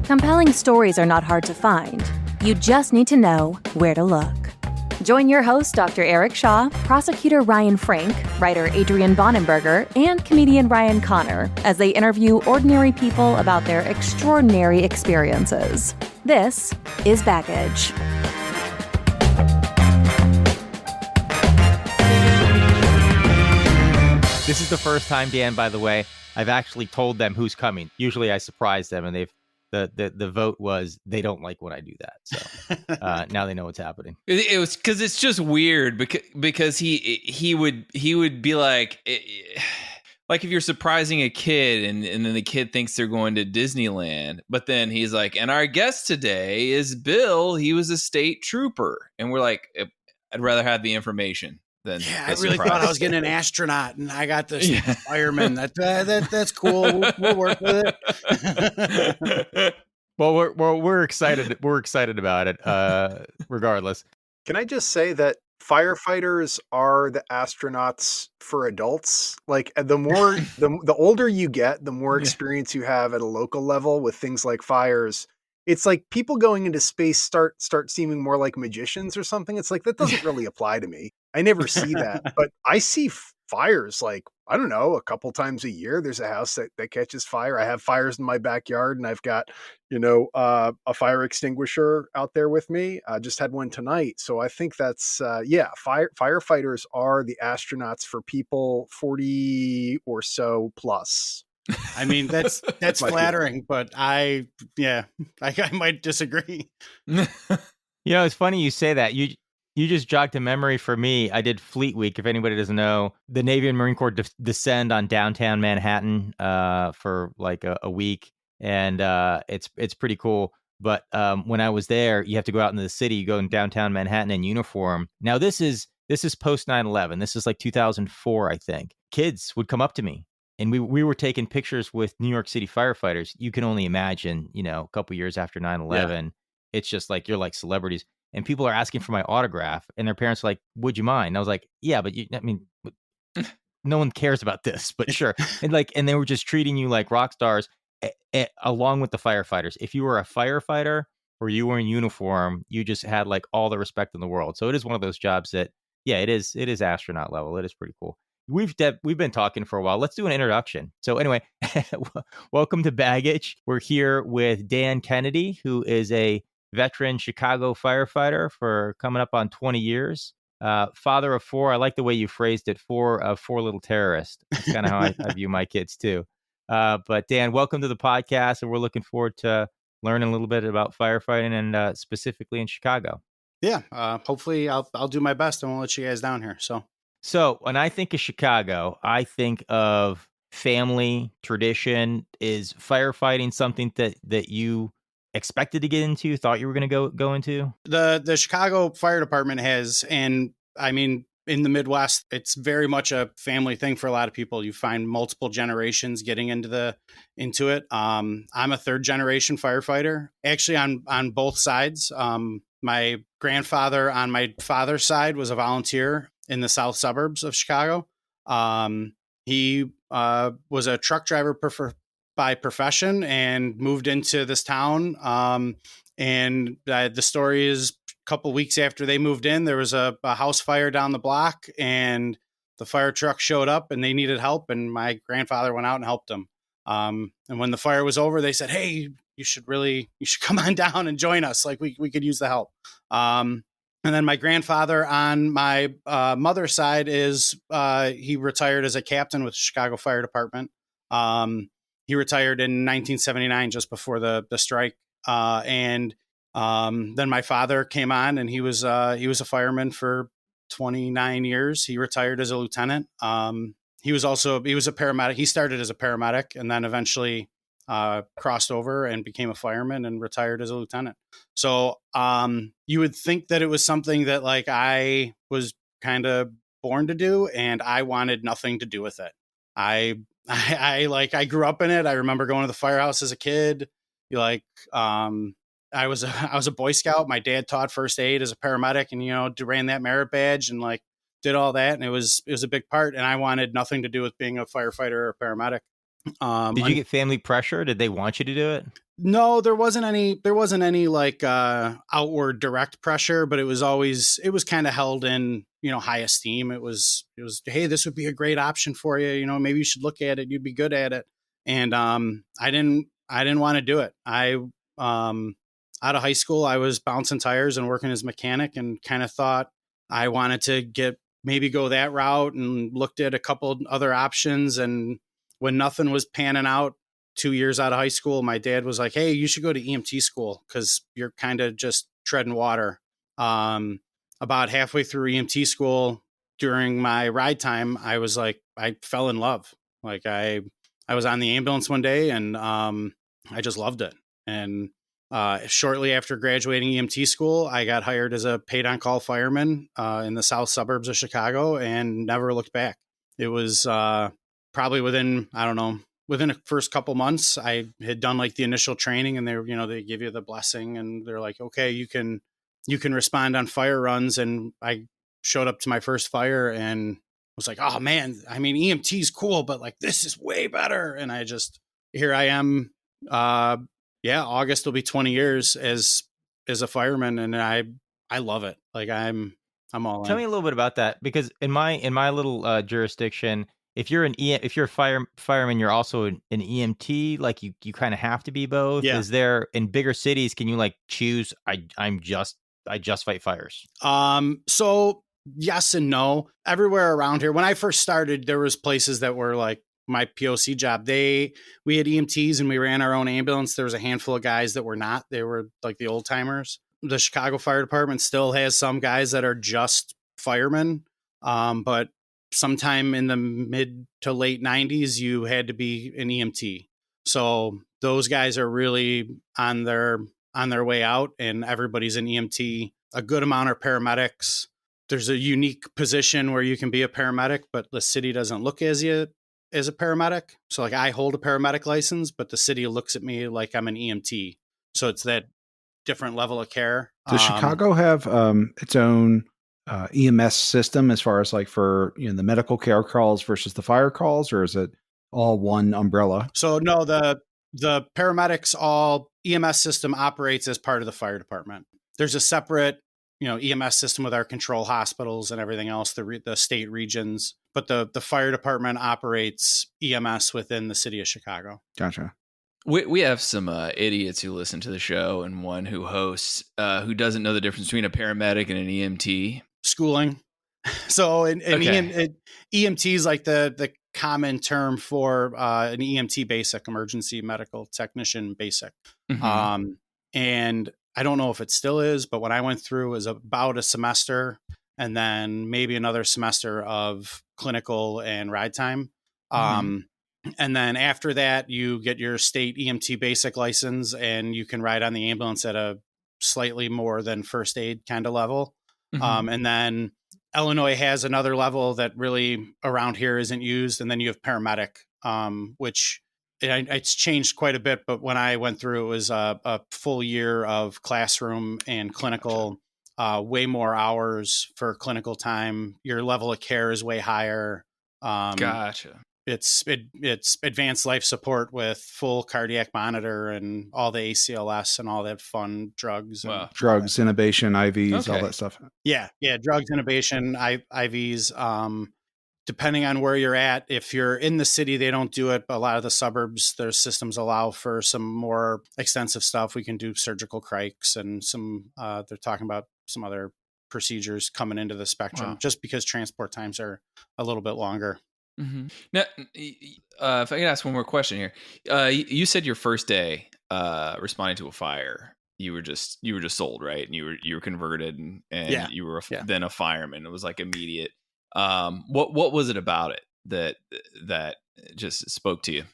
Compelling stories are not hard to find. You just need to know where to look. Join your host, Dr. Eric Shaw, prosecutor Ryan Frank, writer Adrian Bonenberger, and comedian Ryan Connor as they interview ordinary people about their extraordinary experiences. This is Baggage. This is the first time, Dan, by the way, I've actually told them who's coming. Usually I surprise them, and the vote was they don't like when I do that. So now they know what's happening. It was because it's just weird because he would be like if you're surprising a kid and then the kid thinks they're going to Disneyland, but then he's like, and our guest today is Bill. He was a state trooper, and we're like, I'd rather have the information. I really thought I was getting an astronaut, and I got this fireman. That's cool. We'll work with it. Well, we're excited. We're excited about it, regardless. Can I just say that firefighters are the astronauts for adults? Like the older you get, the more experience you have at a local level with things like fires. It's like people going into space start seeming more like magicians or something. It's like, that doesn't really apply to me. I never see that, but I see fires like, I don't know, a couple times a year. There's a house that catches fire. I have fires in my backyard, and I've got, a fire extinguisher out there with me. I just had one tonight. So I think that's, firefighters are the astronauts for people 40 or so plus. I mean, that's flattering, but I might disagree. It's funny you say that. You just jogged a memory for me. I did Fleet Week. If anybody doesn't know, the Navy and Marine Corps descend on downtown Manhattan for like a week, and it's pretty cool. But when I was there, you have to go out into the city. You go in downtown Manhattan in uniform. Now this is post 9/11. This is like 2004, I think. Kids would come up to me, and we were taking pictures with New York City firefighters. You can only imagine, a couple years after 9/11, it's just like you're like celebrities. And people are asking for my autograph, and their parents are like, would you mind? And I was like, yeah, but no one cares about this, but sure. And they were just treating you like rock stars along with the firefighters. If you were a firefighter or you were in uniform, you just had like all the respect in the world. So it is one of those jobs that, it is astronaut level. It is pretty cool. We've been talking for a while. Let's do an introduction. So anyway, welcome to Baggage. We're here with Dan Kennedy, who is a veteran Chicago firefighter for coming up on 20 years. Father of four. I like the way you phrased it. Four little terrorists. That's kind of how I view my kids too. But Dan, welcome to the podcast, and we're looking forward to learning a little bit about firefighting and specifically in Chicago. Yeah. Hopefully I'll do my best. I won't let you guys down here. So when I think of Chicago, I think of family, tradition. Is firefighting something that you expected to get into, thought you were going to go into? The Chicago Fire Department has, and I mean, in the Midwest, it's very much a family thing for a lot of people. You find multiple generations getting into it. I'm a third generation firefighter, actually on both sides. My grandfather on my father's side was a volunteer in the south suburbs of Chicago. He was a truck driver by profession and moved into this town. And the story is, a couple weeks after they moved in, there was a house fire down the block, and the fire truck showed up and they needed help. And my grandfather went out and helped them. And when the fire was over, they said, hey, you should come on down and join us. Like we could use the help. And then my grandfather on my mother's side he retired as a captain with the Chicago Fire Department. He retired in 1979, just before the strike. And then my father came on, and he was a fireman for 29 years. He retired as a lieutenant. He was a paramedic. He started as a paramedic and then eventually crossed over and became a fireman and retired as a lieutenant. So you would think that it was something that like I was kind of born to do, and I wanted nothing to do with it. I grew up in it. I remember going to the firehouse as a kid. I was a Boy Scout. My dad taught first aid as a paramedic, and ran that merit badge and like did all that. And it was a big part. And I wanted nothing to do with being a firefighter or a paramedic. Did you get family pressure? Did they want you to do it? No, there wasn't any like outward direct pressure, but it was kind of held in, high esteem. Hey, this would be a great option for you. Maybe you should look at it. You'd be good at it. And I didn't want to do it. Out of high school, I was bouncing tires and working as a mechanic, and kind of thought I wanted to maybe go that route, and looked at a couple other options. And when nothing was panning out, 2 years out of high school, my dad was like, "Hey, you should go to EMT school because you're kind of just treading water." About halfway through EMT school, during my ride time, I was like, I fell in love. Like I was on the ambulance one day, and I just loved it. And shortly after graduating EMT school, I got hired as a paid on call fireman in the south suburbs of Chicago, and never looked back. It was probably within the first couple months, I had done like the initial training, and they give you the blessing, and they're like, okay, you can respond on fire runs. And I showed up to my first fire and was like, oh man, I mean, EMT is cool, but like, this is way better. And here I am. August will be 20 years as a fireman. And I love it. Like I'm all in. Tell me a little bit about that, because in my little jurisdiction, if you're a fireman, you're also an EMT. Like you kind of have to be both. Yeah. Is there, in bigger cities, can you like choose? I just fight fires. So yes and no. Everywhere around here, when I first started, there was places that were like my POC job. We had EMTs and we ran our own ambulance. There was a handful of guys that were not. They were like the old timers. The Chicago Fire Department still has some guys that are just firemen, but sometime in the mid to late 90s, you had to be an EMT. So those guys are really on their way out, and everybody's an EMT. A good amount are paramedics. There's a unique position where you can be a paramedic, but the city doesn't look as you as a paramedic. So like I hold a paramedic license, but the city looks at me like I'm an EMT. So it's that different level of care. Does Chicago have its own EMS system as far as like for the medical care calls versus the fire calls, or is it all one umbrella? So no, the paramedics all EMS system operates as part of the fire department. There's a separate EMS system with our control hospitals and everything else, the state regions, but the fire department operates EMS within the city of Chicago. Gotcha. We have some idiots who listen to the show, and one who hosts who doesn't know the difference between a paramedic and an EMT. Schooling. So EMT is like the common term for an EMT basic, emergency medical technician basic. Mm-hmm. And I don't know if it still is, but when I went through, it was about a semester and then maybe another semester of clinical and ride time. Mm-hmm. And then after that, you get your state EMT basic license, and you can ride on the ambulance at a slightly more than first aid kind of level. Mm-hmm. And then Illinois has another level that really around here isn't used. And then you have paramedic, which it's changed quite a bit. But when I went through, it was a full year of classroom and clinical, way more hours for clinical time. Your level of care is way higher. Gotcha. It's advanced life support with full cardiac monitor and all the ACLS and all that fun drugs. Wow. Drugs, intubation, IVs, all that stuff. Yeah. Drugs, intubation, IVs. Depending on where you're at, if you're in the city, they don't do it. But a lot of the suburbs, their systems allow for some more extensive stuff. We can do surgical crikes and some. They're talking about some other procedures coming into the spectrum, just because transport times are a little bit longer. Mm-hmm. Now, if I could ask one more question here, you said your first day responding to a fire, you were just sold, right? And you were converted, and you were then a fireman. It was like immediate. What was it about it that just spoke to you?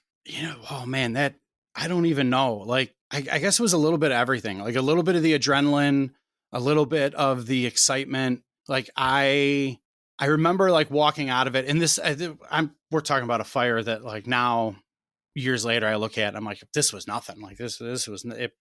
Oh man, that I don't even know. Like, I guess it was a little bit of everything. Like a little bit of the adrenaline, a little bit of the excitement. Like I remember like walking out of it, and we're talking about a fire that like now years later I look at, I'm like, this was nothing. Like this it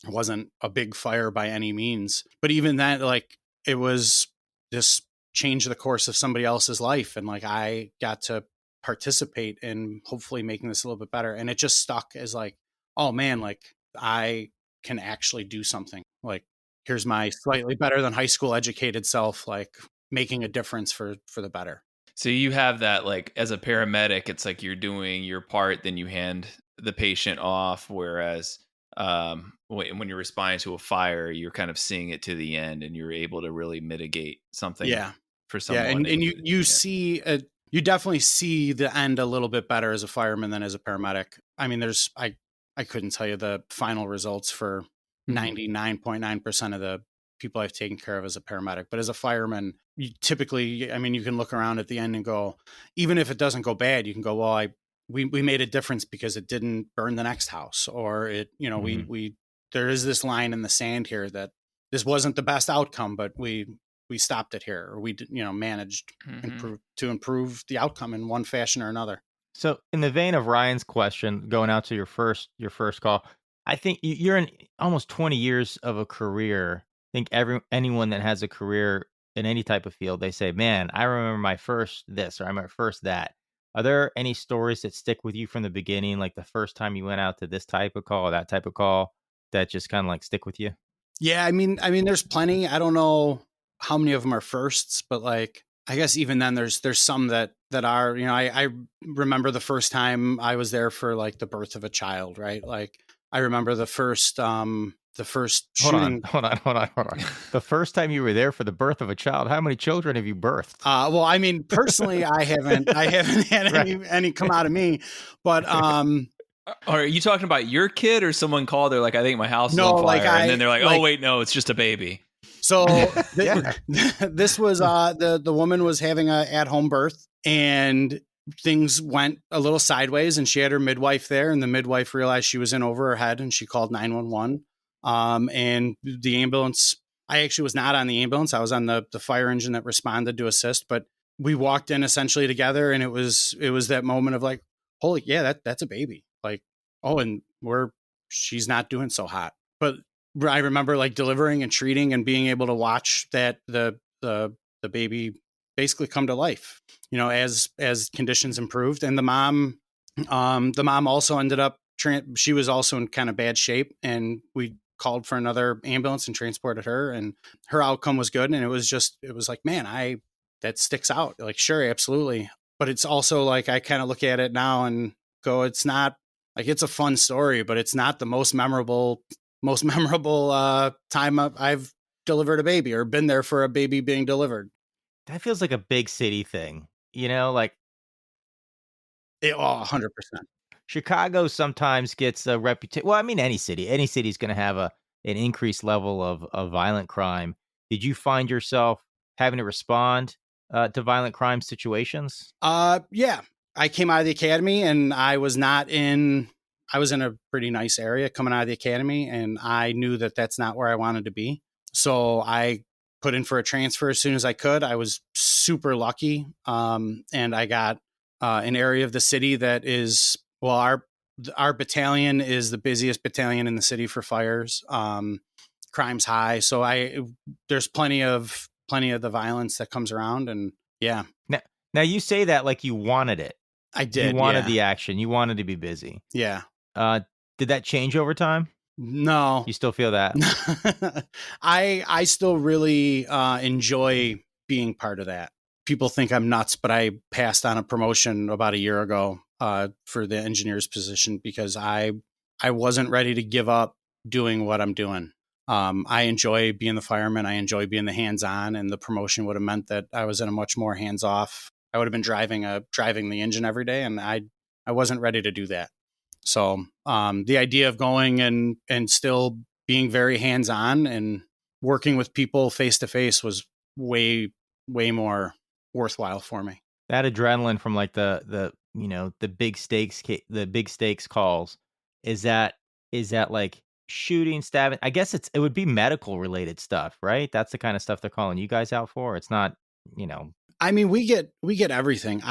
wasn't a big fire by any means, but even that, like it was this changed the course of somebody else's life. And like, I got to participate in hopefully making this a little bit better. And it just stuck as like, oh man, like I can actually do something. Like, here's my slightly better than high school educated self, like making a difference for the better. So you have that, like, as a paramedic, it's like you're doing your part, then you hand the patient off. Whereas when you're responding to a fire, you're kind of seeing it to the end, and you're able to really mitigate something Yeah. for Yeah. someone. And you see, you definitely see the end a little bit better as a fireman than as a paramedic. I mean, I couldn't tell you the final results for 99.9% of the people I've taken care of as a paramedic, but as a fireman, you typically, I mean, you can look around at the end and go, even if it doesn't go bad, you can go, well, we made a difference because it didn't burn the next house, or it, you know, we there is this line in the sand here that this wasn't the best outcome, but we stopped it here, or we, you know, managed to improve the outcome in one fashion or another. So, in the vein of Ryan's question, going out to your first call, I think you're in almost 20 years of a career. I think anyone that has a career in any type of field, they say, "Man, I remember my first this or my first that." Are there any stories that stick with you from the beginning, like the first time you went out to this type of call or that type of call, that just kind of like stick with you? Yeah, I mean, there's plenty. I don't know how many of them are firsts, but like, I guess even then there's some that are, you know, I remember the first time I was there for like the birth of a child, right? Like, I remember the first shooting. Hold on. The first time you were there for the birth of a child, how many children have you birthed? Well, I mean, personally, I haven't had any come out of me, but Are you talking about your kid, or someone called? They're like, I think my house is No, on fire, like and then they're like, oh wait, no, it's just a baby. So this was the woman was having a at-home birth, and things went a little sideways, and she had her midwife there, and the midwife realized she was in over her head, and she called 911. And the ambulance, I actually was not on the ambulance. I was on the fire engine that responded to assist, but we walked in essentially together, and it was that moment of like, holy, yeah, that's a baby. Like, oh, and she's not doing so hot. But I remember like delivering and treating and being able to watch that the baby basically come to life, you know, as conditions improved. And the mom also ended up, she was also in kind of bad shape, and we called for another ambulance and transported her, and her outcome was good. And it was like, man, that sticks out. Like, sure, absolutely. But it's also like, I kind of look at it now and go, it's not like, it's a fun story, but it's not the most memorable time I've delivered a baby or been there for a baby being delivered. That feels like a big city thing, you know, like 100%. Chicago sometimes gets a reputation. Well, I mean, any city's going to have an increased level of violent crime. Did you find yourself having to respond to violent crime situations? Yeah, I came out of the academy, and I was in a pretty nice area coming out of the academy, and I knew that that's not where I wanted to be. So I put in for a transfer as soon as I could. I was super lucky. And I got an area of the city that is, well, our battalion is the busiest battalion in the city for fires. Crime's high. So there's plenty of the violence that comes around. And yeah. Now you say that like you wanted it. I did. You wanted the action. You wanted to be busy. Yeah. Did that change over time? No. You still feel that? I still really enjoy being part of that. People think I'm nuts, but I passed on a promotion about a year ago for the engineer's position because I wasn't ready to give up doing what I'm doing. I enjoy being the fireman. I enjoy being the hands-on, and the promotion would have meant that I was in a much more hands-off. I would have been driving the engine every day, and I wasn't ready to do that. So the idea of going and still being very hands-on and working with people face to face was way more worthwhile for me. That adrenaline from like the big stakes calls, is that like shooting, stabbing? I guess it would be medical related stuff, right? That's the kind of stuff they're calling you guys out for. It's not, I mean, we get everything.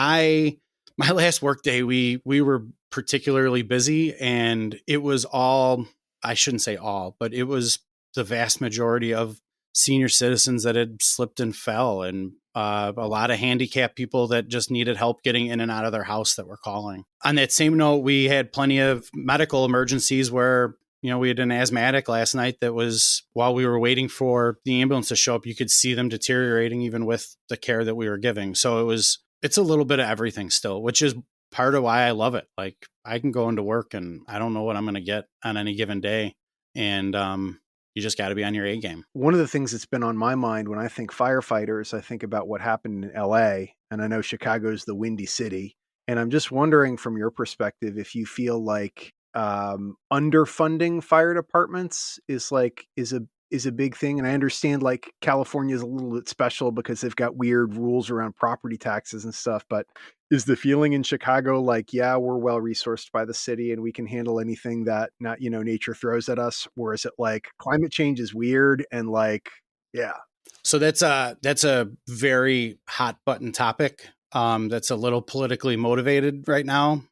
My last work day, we were particularly busy, and it was all, I shouldn't say all, but it was the vast majority of senior citizens that had slipped and fell, and a lot of handicapped people that just needed help getting in and out of their house that were calling. On that same note, we had plenty of medical emergencies where we had an asthmatic last night that was, while we were waiting for the ambulance to show up, you could see them deteriorating even with the care that we were giving. So it's a little bit of everything still, which is part of why I love it. Like, I can go into work and I don't know what I'm going to get on any given day. And you just got to be on your A game. One of the things that's been on my mind when I think firefighters, I think about what happened in LA, and I know Chicago's the Windy City. And I'm just wondering from your perspective, if you feel like underfunding fire departments is a big thing. And I understand like California is a little bit special because they've got weird rules around property taxes and stuff, but is the feeling in Chicago like, yeah, we're well resourced by the city and we can handle anything that nature throws at us? Or is it like climate change is weird and like, yeah. So that's a very hot button topic. That's a little politically motivated right now.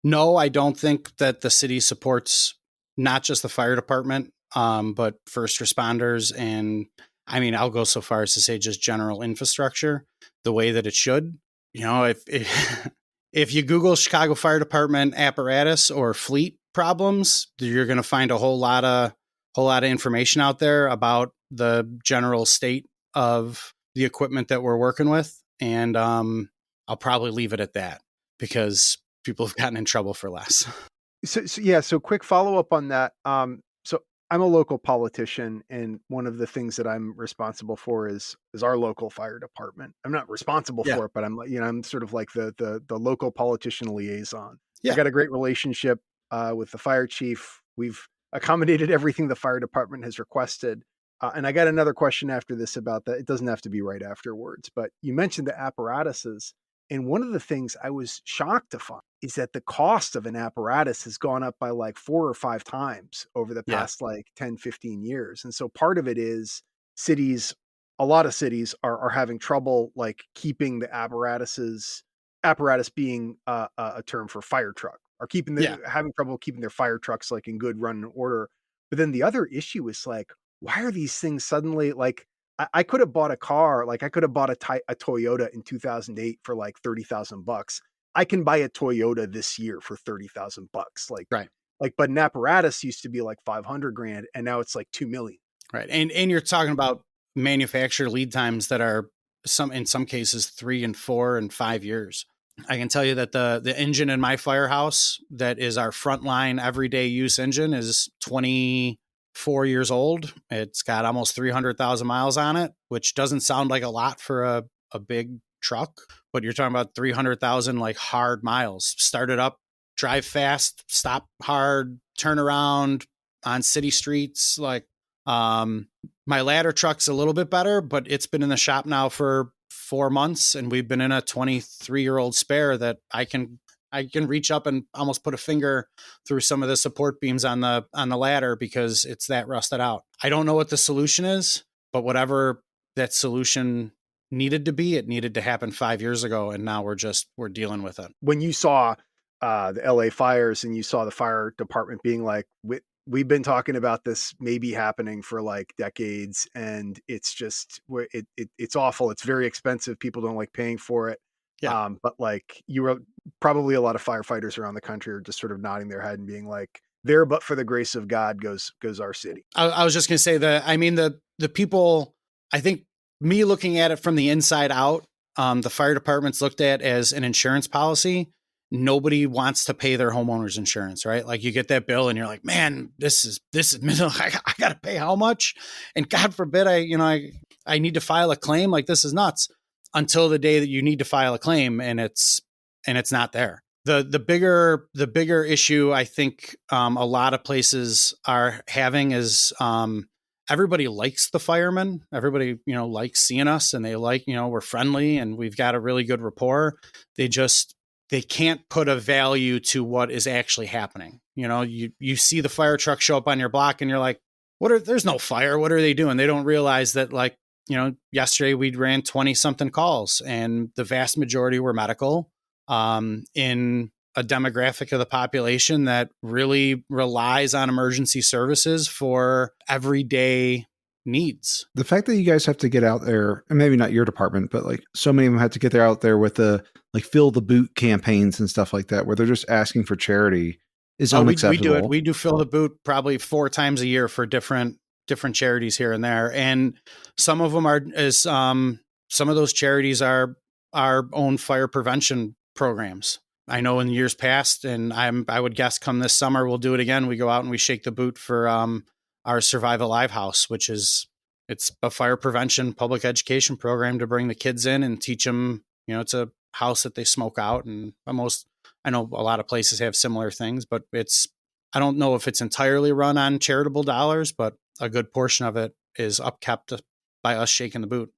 No, I don't think that the city supports not just the fire department, but first responders. And I mean, I'll go so far as to say just general infrastructure the way that it should. If you Google Chicago Fire Department apparatus or fleet problems, you're going to find a whole lot of information out there about the general state of the equipment that we're working with. And I'll probably leave it at that because people have gotten in trouble for less. So quick follow up on that. So I'm a local politician, and one of the things that I'm responsible for is our local fire department. I'm not responsible for it, but I'm sort of like the local politician liaison. Yeah. I got a great relationship with the fire chief. We've accommodated everything the fire department has requested. And I got another question after this about that. It doesn't have to be right afterwards, but you mentioned the apparatuses. And one of the things I was shocked to find is that the cost of an apparatus has gone up by like 4 or 5 times over the past like 10, 15 years. And so part of it is a lot of cities are having trouble like keeping the apparatus being a term for fire truck, or having trouble keeping their fire trucks like in good running order. But then the other issue is like, why are these things suddenly like, I could have bought a car, like I could have bought a Toyota in 2008 for like $30,000. I can buy a Toyota this year for $30,000. Like, right. Like, but an apparatus used to be like $500,000 and now it's like $2 million. Right. And you're talking about manufacturer lead times that are in some cases 3 and 4 and 5 years. I can tell you that the engine in my firehouse that is our frontline everyday use engine is 24 years old. It's got almost 300,000 miles on it, which doesn't sound like a lot for a big truck, but you're talking about 300,000 like hard miles. Start it up, drive fast, stop hard, turn around on city streets. Like my ladder truck's a little bit better, but it's been in the shop now for 4 months, and we've been in a 23-year-old spare that I can reach up and almost put a finger through some of the support beams on the ladder because it's that rusted out. I don't know what the solution is, but whatever that solution needed to be, it needed to happen 5 years ago, and now we're dealing with it. When you saw the LA fires and you saw the fire department being like, we've been talking about this maybe happening for like decades, and it's just it's awful. It's very expensive. People don't like paying for it. Yeah. But like you were probably a lot of firefighters around the country are just sort of nodding their head and being like, there, but for the grace of God goes our city. I was just going to say that, I mean, the people, I think me looking at it from the inside out, the fire department's looked at as an insurance policy. Nobody wants to pay their homeowner's insurance, right? Like you get that bill and you're like, man, this is I got to pay how much? And God forbid I need to file a claim. Like this is nuts, until the day that you need to file a claim and it's not there. The bigger issue I think a lot of places are having is everybody likes the firemen. Everybody, likes seeing us, and they like, we're friendly and we've got a really good rapport. They can't put a value to what is actually happening. You see the fire truck show up on your block and you're like, there's no fire. What are they doing? They don't realize that like, yesterday we ran 20 something calls and the vast majority were medical, in a demographic of the population that really relies on emergency services for everyday needs. The fact that you guys have to get out there, and maybe not your department, but like so many of them have to get out there with the like fill the boot campaigns and stuff like that, where they're just asking for charity. is we unacceptable. do it. We do fill the boot probably 4 times a year for different charities here and there. And some of them some of those charities are our own fire prevention programs. I know in years past, and I would guess come this summer, we'll do it again. We go out and we shake the boot for our Survive Alive House, which it's a fire prevention public education program to bring the kids in and teach them, it's a house that they smoke out. And I know a lot of places have similar things, but I don't know if it's entirely run on charitable dollars, but a good portion of it is upkept by us shaking the boot.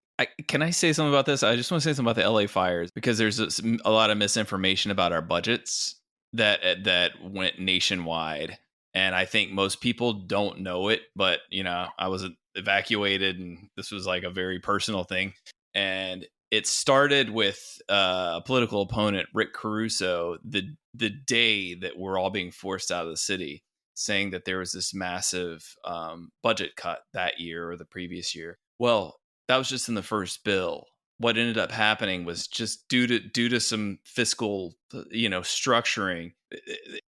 Can I say something about this? I just want to say something about the LA fires, because there's a lot of misinformation about our budgets that went nationwide. And I think most people don't know it, but I was evacuated and this was like a very personal thing. And it started with a political opponent, Rick Caruso, the day that we're all being forced out of the city, saying that there was this massive budget cut that year or the previous year. Well, that was just in the first bill. What ended up happening was just due to some fiscal, structuring,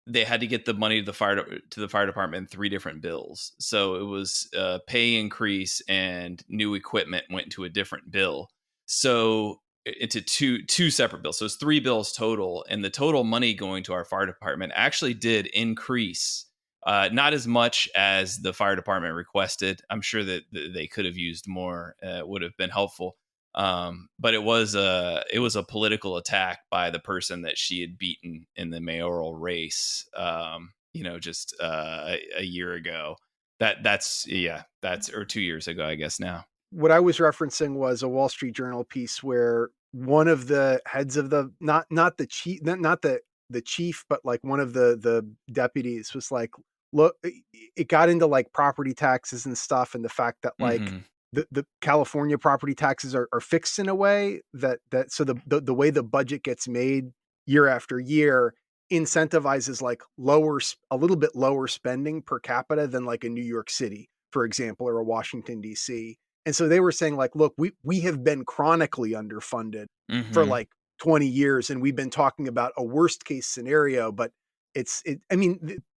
they had to get the money to the fire department in 3 different bills. So it was a pay increase and new equipment went into a different bill. So into two separate bills. So it's 3 bills total, and the total money going to our fire department actually did increase. Not as much as the fire department requested. I'm sure that they could have used more. Would have been helpful. But it was a political attack by the person that she had beaten in the mayoral race. Just a year ago. That's or 2 years ago, I guess now. What I was referencing was a Wall Street Journal piece where one of the heads of the not the chief, but like one of the deputies was like, look, it got into like property taxes and stuff, and the fact that like the California property taxes are fixed in a way that so the way the budget gets made year after year incentivizes like a little bit lower spending per capita than like a New York City, for example, or a Washington, D.C. And so they were saying like, look, we have been chronically underfunded for like 20 years. And we've been talking about a worst case scenario, but to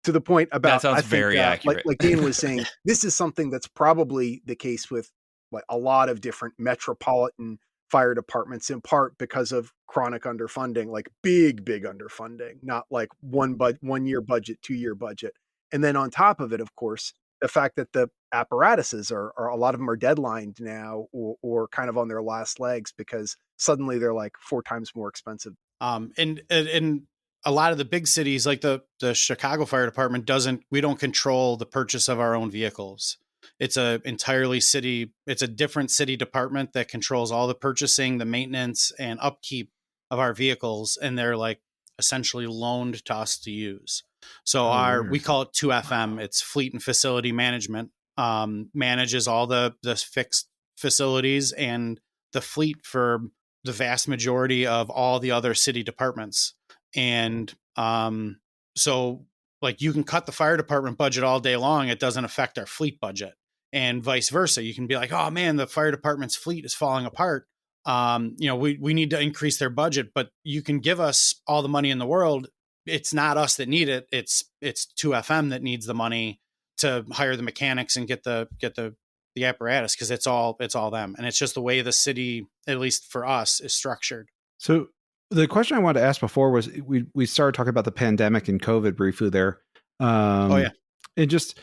the point about, that sounds very accurate. Like Dane was saying, this is something that's probably the case with like a lot of different metropolitan fire departments, in part because of chronic underfunding, like big underfunding, not like 1 year budget, 2 year budget. And then on top of it, of course, the fact that the apparatuses are a lot of them are deadlined now or kind of on their last legs because suddenly they're like 4 times more expensive. And a lot of the big cities, like the Chicago Fire Department, we don't control the purchase of our own vehicles. It's a different city department that controls all the purchasing, the maintenance and upkeep of our vehicles. And they're like essentially loaned to us to use. So we call it 2FM. It's Fleet and Facility Management, manages all the fixed facilities and the fleet for the vast majority of all the other city departments. And so like you can cut the fire department budget all day long. It doesn't affect our fleet budget, and vice versa. You can be like, oh man, the fire department's fleet is falling apart. We need to increase their budget, but you can give us all the money in the world. It's not us that need it. It's 2FM that needs the money to hire the mechanics and get the apparatus, because it's all them. And it's just the way the city, at least for us, is structured. So the question I wanted to ask before was we started talking about the pandemic and COVID briefly there. And just,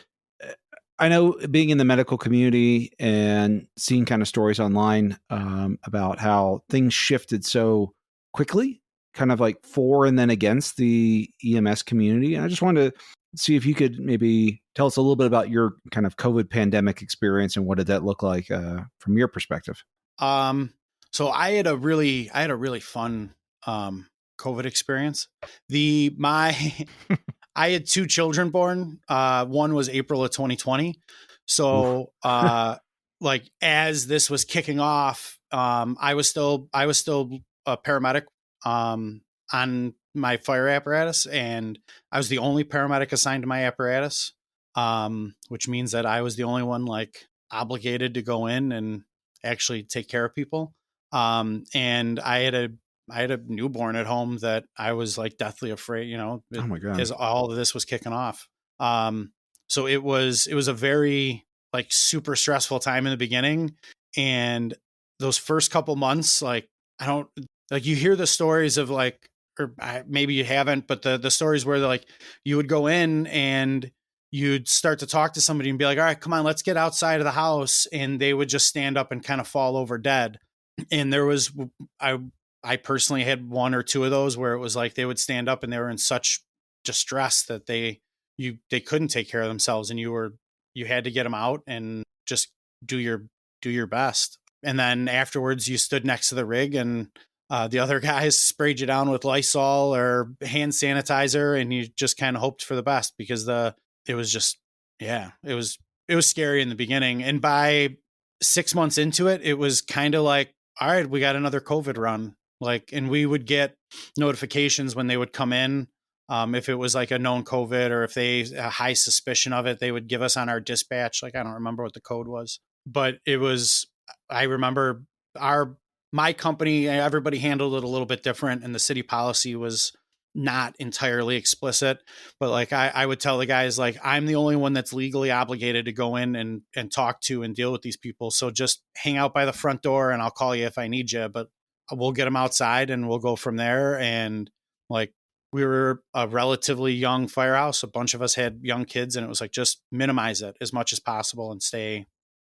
I know being in the medical community and seeing kind of stories online about how things shifted so quickly, kind of like for and then against the EMS community. And I just wanted to see if you could maybe tell us a little bit about your kind of COVID pandemic experience and what did that look like from your perspective? So I had a really fun COVID experience. I had 2 children born. One was April of 2020. So like as this was kicking off, I was still a paramedic on my fire apparatus, and I was the only paramedic assigned to my apparatus, which means that I was the only one like obligated to go in and actually take care of people. And I had had a newborn at home that I was like deathly afraid, Oh my God. as all of this was kicking off. So it was a very like super stressful time in the beginning. And those first couple months, like, I don't like, you hear the stories of like, or maybe you haven't, but the stories where like you would go in and you'd start to talk to somebody and be like, all right, come on, let's get outside of the house. And they would just stand up and kind of fall over dead. And there was, I personally had one or two of those where it was like, they would stand up and they were in such distress that they couldn't take care of themselves. And you had to get them out and just do your best. And then afterwards you stood next to the rig and the other guys sprayed you down with Lysol or hand sanitizer, and you just kind of hoped for the best, because it was scary in the beginning. And by 6 months into it, it was kind of like, all right, we got another COVID run. Like, and we would get notifications when they would come in. If it was like a known COVID, or if a high suspicion of it, they would give us on our dispatch. Like, I don't remember what the code was, but I remember my company, everybody handled it a little bit different, and the city policy was not entirely explicit, but like I would tell the guys, like, I'm the only one that's legally obligated to go in and talk to and deal with these people. So just hang out by the front door and I'll call you if I need you, but we'll get them outside and we'll go from there. And like, we were a relatively young firehouse. A bunch of us had young kids, and it was like, just minimize it as much as possible and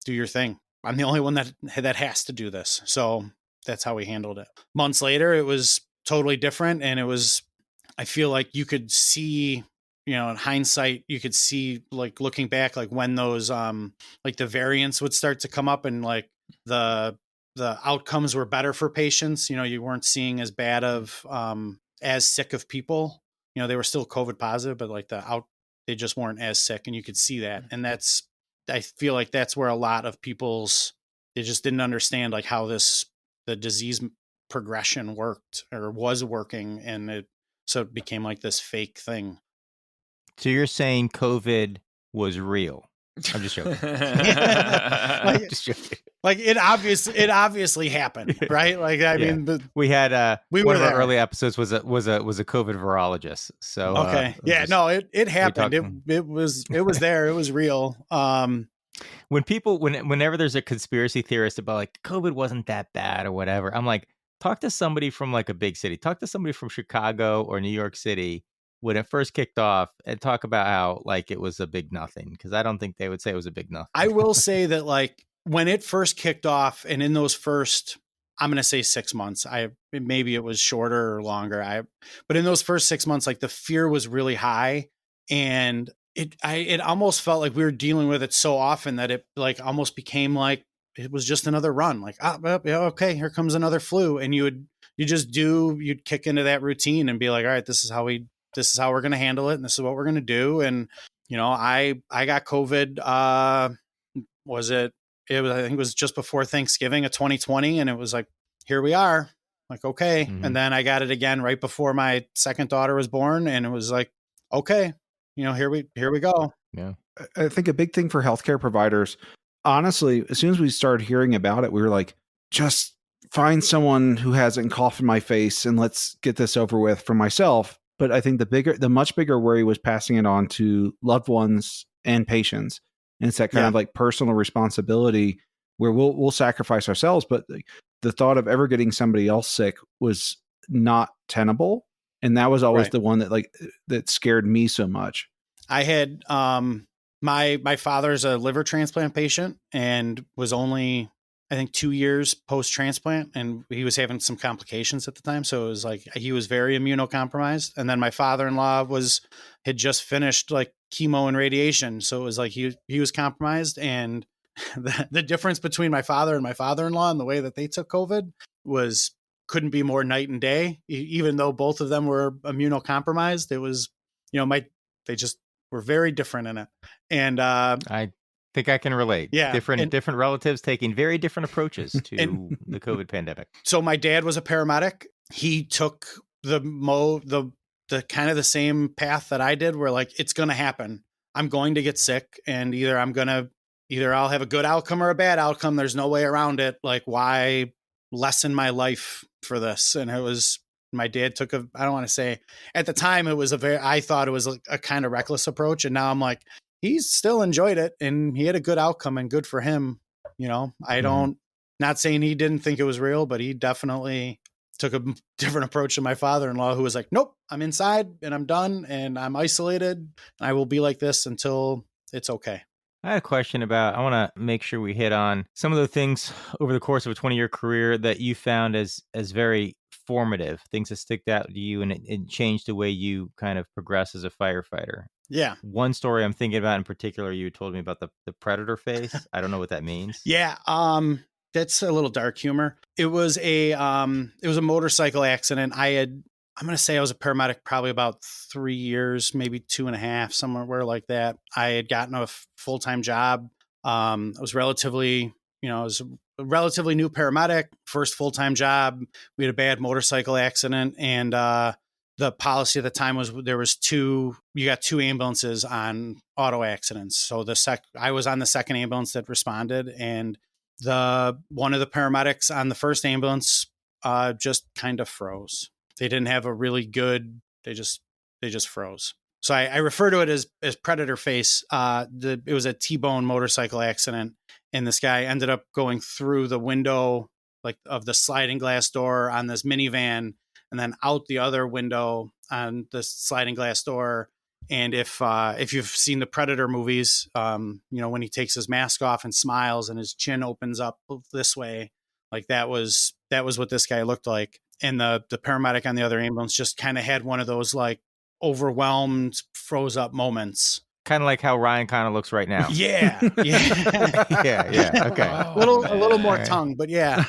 do your thing. I'm the only one that has to do this. So that's how we handled it. Months later, it was totally different. And I feel like you could see, in hindsight, you could see, like, looking back, like when those, like the variants would start to come up, and like the outcomes were better for patients. You weren't seeing as bad of, as sick of people. They were still COVID positive, but like they just weren't as sick, and you could see that. And I feel like that's where a lot of they just didn't understand like how the disease progression worked or was working. And so it became like this fake thing. So you're saying COVID was real? I'm just joking. Just joking. Like, it obviously happened, right? Like, I mean, we had one of our early episodes was a COVID virologist. So okay, it happened. It was there. It was real. Whenever there's a conspiracy theorist about like COVID wasn't that bad or whatever, I'm like, talk to somebody from like a big city. Talk to somebody from Chicago or New York City when it first kicked off, and talk about how like it was a big nothing, because I don't think they would say it was a big nothing. I will say that like when it first kicked off, and in those first, I'm going to say 6 months, maybe it was shorter or longer. But in those first 6 months, like the fear was really high, and it almost felt like we were dealing with it so often that it like almost became like it was just another run. Like, okay, here comes another flu. And you'd kick into that routine and be like, all right, this is how we're going to handle it. And this is what we're going to do. And, I got COVID. I think it was just before Thanksgiving of 2020. And it was like, here we are. Like, okay. Mm-hmm. And then I got it again right before my second daughter was born. And it was like, okay, here we go. Yeah. I think a big thing for healthcare providers, honestly, as soon as we started hearing about it, we were like, just find someone who hasn't coughed in my face and let's get this over with for myself. But I think the much bigger worry was passing it on to loved ones and patients. And it's that kind of like personal responsibility where we'll sacrifice ourselves. But the thought of ever getting somebody else sick was not tenable. And that was always the one that scared me so much. I had, my father's a liver transplant patient and was only, I think, 2 years post-transplant, and he was having some complications at the time. So it was like, he was very immunocompromised. And then my father-in-law had just finished like chemo and radiation. So it was like, he was compromised. And the difference between my father and my father-in-law and the way that they took COVID couldn't be more night and day. Even though both of them were immunocompromised, it was, they just were very different in it. And I think I can relate. Yeah. Different relatives taking very different approaches to the COVID pandemic. So my dad was a paramedic. He took the kind of the same path that I did, where like, it's going to happen. I'm going to get sick, and either I'll have a good outcome or a bad outcome. There's no way around it. Like, why lessen my life for this. And it was, my dad took I don't want to say at the time it was I thought it was a kind of reckless approach. And now I'm like, he's still enjoyed it and he had a good outcome and good for him. Not saying he didn't think it was real, but he definitely took a different approach to my father-in-law, who was like, nope, I'm inside and I'm done and I'm isolated. And I will be like this until it's okay. I had a question I want to make sure we hit on some of the things over the course of a 20-year career that you found as very formative, things that stick out to you and it changed the way you kind of progress as a firefighter. Yeah. One story I'm thinking about in particular, you told me about the predator face. I don't know what that means. Yeah. That's a little dark humor. It was a motorcycle accident. I'm going to say I was a paramedic probably about 3 years, maybe 2.5, somewhere like that. I had gotten a full-time job. I was relatively new paramedic, first full-time job. We had a bad motorcycle accident. And, the policy at the time was you got 2 ambulances on auto accidents. So I was on the second ambulance that responded, and one of the paramedics on the first ambulance just kind of froze. They didn't have a really good, they just froze. So I refer to it as predator face. It was a T-bone motorcycle accident, and this guy ended up going through the window of the sliding glass door on this minivan, and then out the other window on the sliding glass door. And if you've seen the Predator movies, when he takes his mask off and smiles and his chin opens up this way, like that was what this guy looked like. And the paramedic on the other ambulance just kind of had one of those like overwhelmed, froze up moments. Kind of like how Ryan kind of looks right now. Yeah. Yeah. Okay. A little more tongue, but yeah.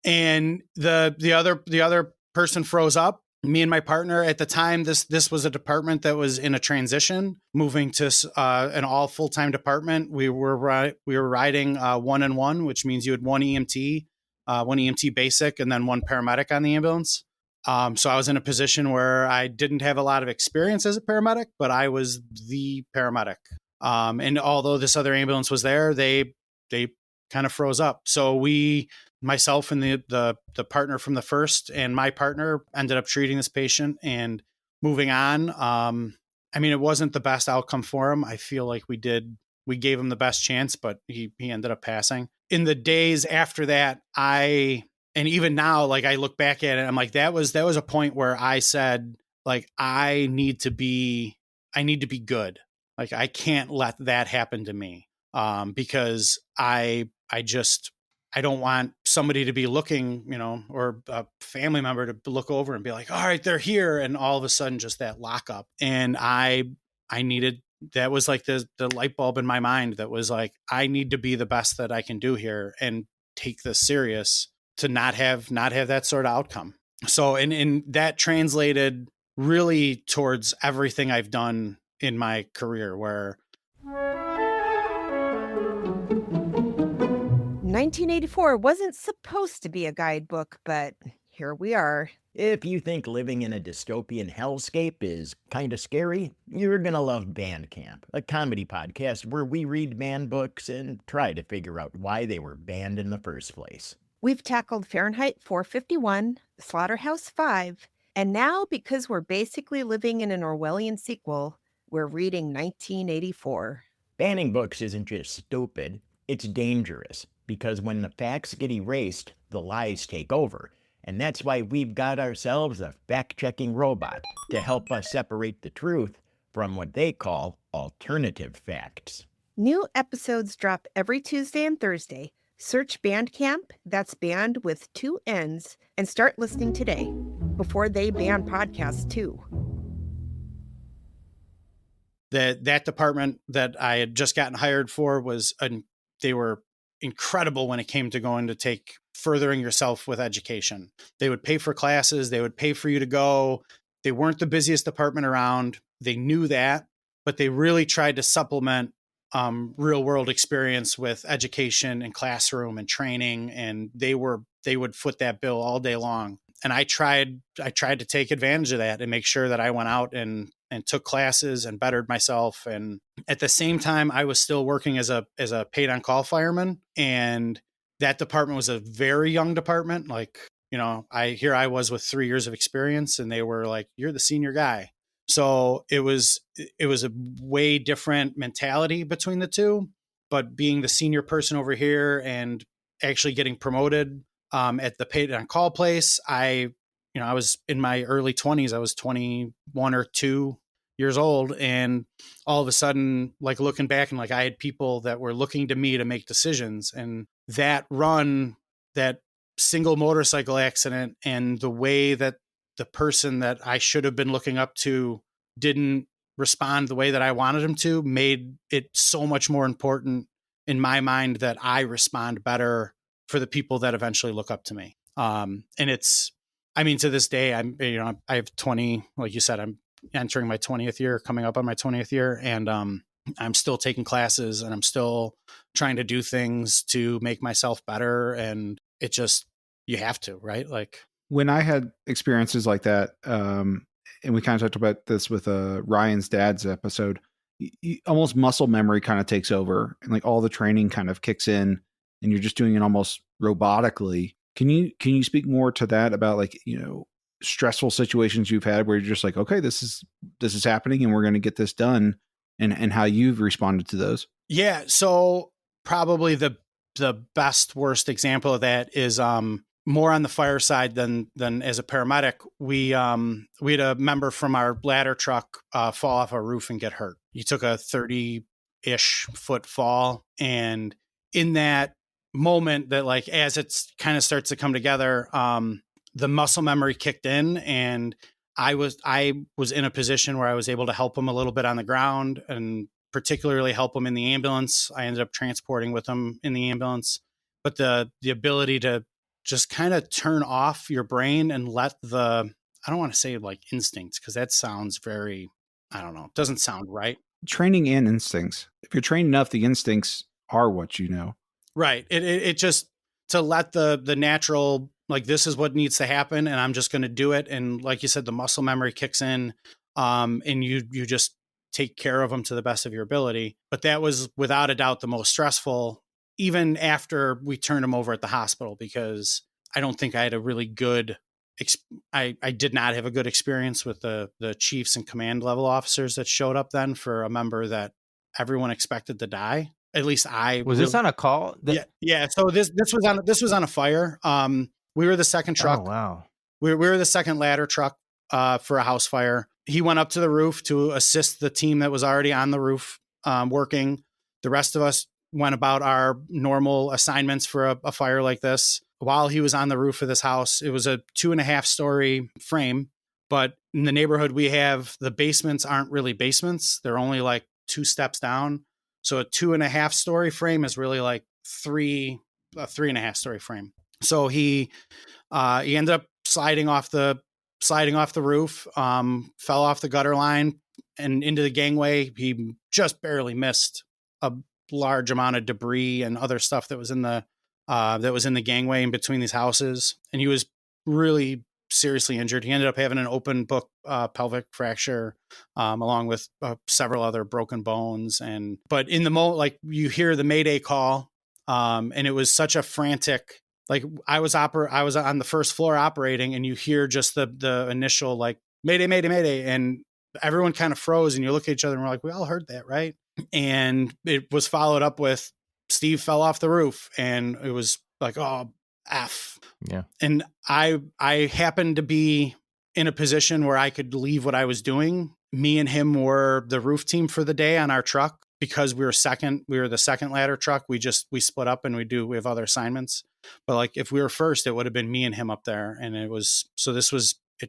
And the other person froze up. Me and my partner at the time, this was a department that was in a transition, moving to an all full-time department. We were riding 1-on-1, which means you had one EMT basic, and then one paramedic on the ambulance. So I was in a position where I didn't have a lot of experience as a paramedic, but I was the paramedic. And although this other ambulance was there, they kind of froze up. So myself and the partner from the first and my partner ended up treating this patient and moving on. It wasn't the best outcome for him. I feel like we gave him the best chance, but he ended up passing. In the days after that, and even now, like I look back at it, I'm like, that was a point where I said, like, I need to be good. Like, I can't let that happen to me. Because I don't want somebody to be looking, or a family member to look over and be like, all right, they're here. And all of a sudden just that lockup. And that was like the light bulb in my mind that was like, I need to be the best that I can do here and take this serious to not have that sort of outcome. So, and that translated really towards everything I've done in my career, where 1984 wasn't supposed to be a guidebook, but here we are. If you think living in a dystopian hellscape is kind of scary, you're going to love Band Camp, a comedy podcast where we read banned books and try to figure out why they were banned in the first place. We've tackled Fahrenheit 451, Slaughterhouse-5, and now, because we're basically living in an Orwellian sequel, we're reading 1984. Banning books isn't just stupid, it's dangerous, because when the facts get erased, the lies take over. And that's why we've got ourselves a fact-checking robot to help us separate the truth from what they call alternative facts. New episodes drop every Tuesday and Thursday. Search Bandcamp, that's band with 2 N's, and start listening today, before they ban podcasts too. That department that I had just gotten hired for they were incredible when it came to going to furthering yourself with education. They would pay for classes. They would pay for you to go. They weren't the busiest department around. They knew that, but they really tried to supplement real world experience with education and classroom and training. And they would foot that bill all day long. And I tried to take advantage of that and make sure that I went out and took classes and bettered myself. And at the same time, I was still working as a paid on call fireman. And that department was a very young department. Like, I was with 3 years of experience, and they were like, "You're the senior guy." So it was a way different mentality between the two. But being the senior person over here and actually getting promoted at the paid on call place, I was in my early 20s. I was 21 or 2 years old, and all of a sudden, like, looking back, and like, I had people that were looking to me to make decisions, and that single motorcycle accident, and the way that the person that I should have been looking up to didn't respond the way that I wanted him to, made it so much more important in my mind that I respond better for the people that eventually look up to me. And to this day, I have 20, like you said, I'm entering my 20th year, coming up on my 20th year. And, I'm still taking classes, and I'm still trying to do things to make myself better. And it just, you have to, right? Like, when I had experiences like that, and we kind of talked about this with Ryan's dad's episode, almost muscle memory kind of takes over, and like all the training kind of kicks in, and you're just doing it almost robotically. Can you speak more to that, about like, stressful situations you've had where you're just like, okay, this is happening, and we're going to get this done, and how you've responded to those? Yeah. So probably the best worst example of that is more on the fire side than as a paramedic. We had a member from our ladder truck fall off a roof and get hurt. He took a 30-ish foot fall, and in that moment, that like, as it's kind of starts to come together, the muscle memory kicked in, and I was in a position where I was able to help him a little bit on the ground, and particularly help him in the ambulance. I ended up transporting with him in the ambulance. But the ability to just kind of turn off your brain and let I don't want to say like instincts, because that sounds very, I don't know, it doesn't sound right. Training and instincts. If you're trained enough, the instincts are what you know. Right. It just, to let the natural, like, this is what needs to happen, and I'm just going to do it. And like you said, the muscle memory kicks in, and you just take care of them to the best of your ability. But that was without a doubt the most stressful, even after we turned him over at the hospital, because I don't think I had a really good, I did not have a good experience with the chiefs and command level officers that showed up then for a member that everyone expected to die. At least this on a call? Yeah. So this was on a fire. We were the second truck. Oh, wow. We were the second ladder truck for a house fire. He went up to the roof to assist the team that was already on the roof working. The rest of us went about our normal assignments for a fire like this. While he was on the roof of this house, it was a 2.5-story frame, but in the neighborhood we have, the basements aren't really basements. They're only like 2 steps down. So a 2.5-story frame is really like a 3.5-story frame. So he ended up sliding off the roof, fell off the gutter line and into the gangway. He just barely missed a large amount of debris and other stuff that was in the gangway in between these houses. And he was really seriously injured. He ended up having an open book pelvic fracture, along with several other broken bones. But in the moment, like, you hear the Mayday call, and it was such a frantic, like, I was on the first floor operating, and you hear just the initial, like, Mayday, Mayday, Mayday. And everyone kind of froze, and you look at each other and we're like, we all heard that, right? And it was followed up with Steve fell off the roof, and it was like, oh, F. Yeah. And I happened to be in a position where I could leave what I was doing. Me and him were the roof team for the day on our truck, because we were the second ladder truck. We split up, and we have other assignments. But like, if we were first, it would have been me and him up there. And it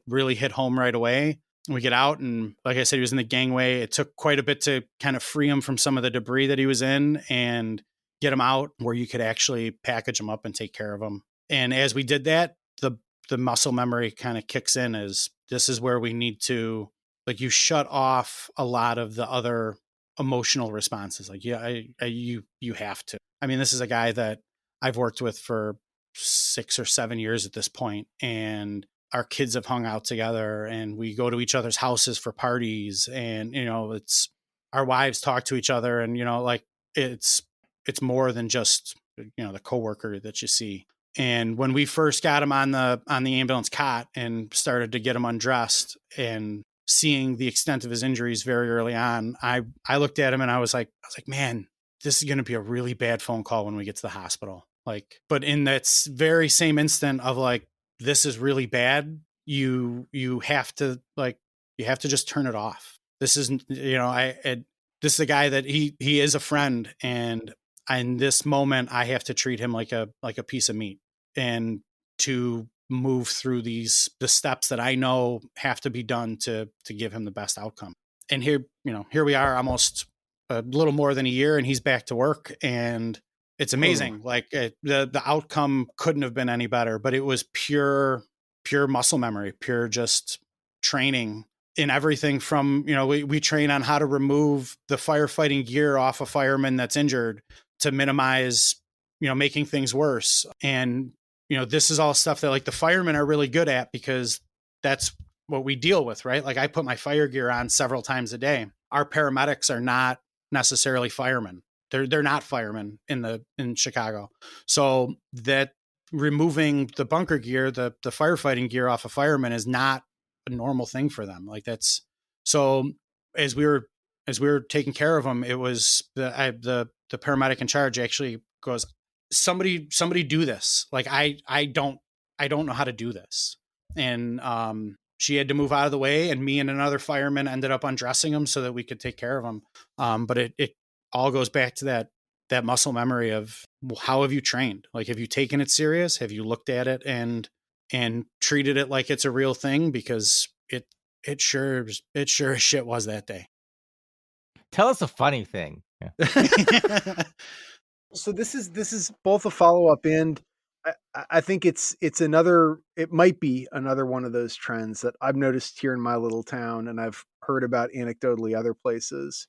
really hit home right away. We get out, and like I said, he was in the gangway. It took quite a bit to kind of free him from some of the debris that he was in and get him out where you could actually package him up and take care of him. And as we did that, the muscle memory kind of kicks in, as this is where we need to, like, you shut off a lot of the other emotional responses. Like, yeah, you have to. I mean, this is a guy that I've worked with for 6 or 7 years at this point, and our kids have hung out together, and we go to each other's houses for parties, and it's our wives talk to each other, and like, it's more than just the coworker that you see. And when we first got him on the ambulance cot and started to get him undressed and seeing the extent of his injuries very early on, I looked at him and I was like, man, this is going to be a really bad phone call when we get to the hospital. Like, but in that very same instant of like, this is really bad, you have to just turn it off. This isn't, this is a guy that he is a friend, and in this moment I have to treat him like a piece of meat, and to move through the steps that I know have to be done to give him the best outcome. And here we are, almost a little more than a year, and he's back to work, and it's amazing. Like the outcome couldn't have been any better, but it was pure muscle memory, pure just training in everything from, we train on how to remove the firefighting gear off a fireman that's injured to minimize, making things worse. And, this is all stuff that like the firemen are really good at, because that's what we deal with, right? Like I put my fire gear on several times a day. Our paramedics are not necessarily firemen. They're not firemen in Chicago. So that removing the bunker gear, the firefighting gear off a fireman is not a normal thing for them. Like that's, so as we were taking care of them, it was the paramedic in charge actually goes, somebody do this. Like I don't know how to do this. And she had to move out of the way, and me and another fireman ended up undressing him so that we could take care of him. But it all goes back to that muscle memory of how have you trained? Like, have you taken it serious? Have you looked at it and treated it like it's a real thing? Because it sure as shit was that day. Tell us a funny thing. Yeah. So this is both a follow-up, and I think it might be another one of those trends that I've noticed here in my little town, and I've heard about anecdotally other places,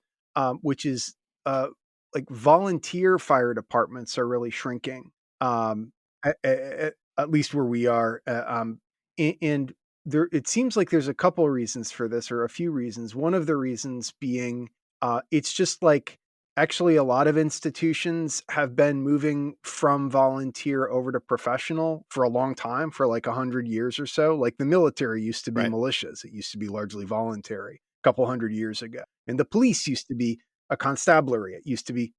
which is like volunteer fire departments are really shrinking, at least where we are. And there, it seems like there's a couple of reasons for this, or a few reasons. One of the reasons being, it's just like, actually, a lot of institutions have been moving from volunteer over to professional for a long time, for like 100 years or so. Like the military used to be militias. It used to be largely voluntary a couple hundred years ago. And the police used to be a constabulary. It used to be,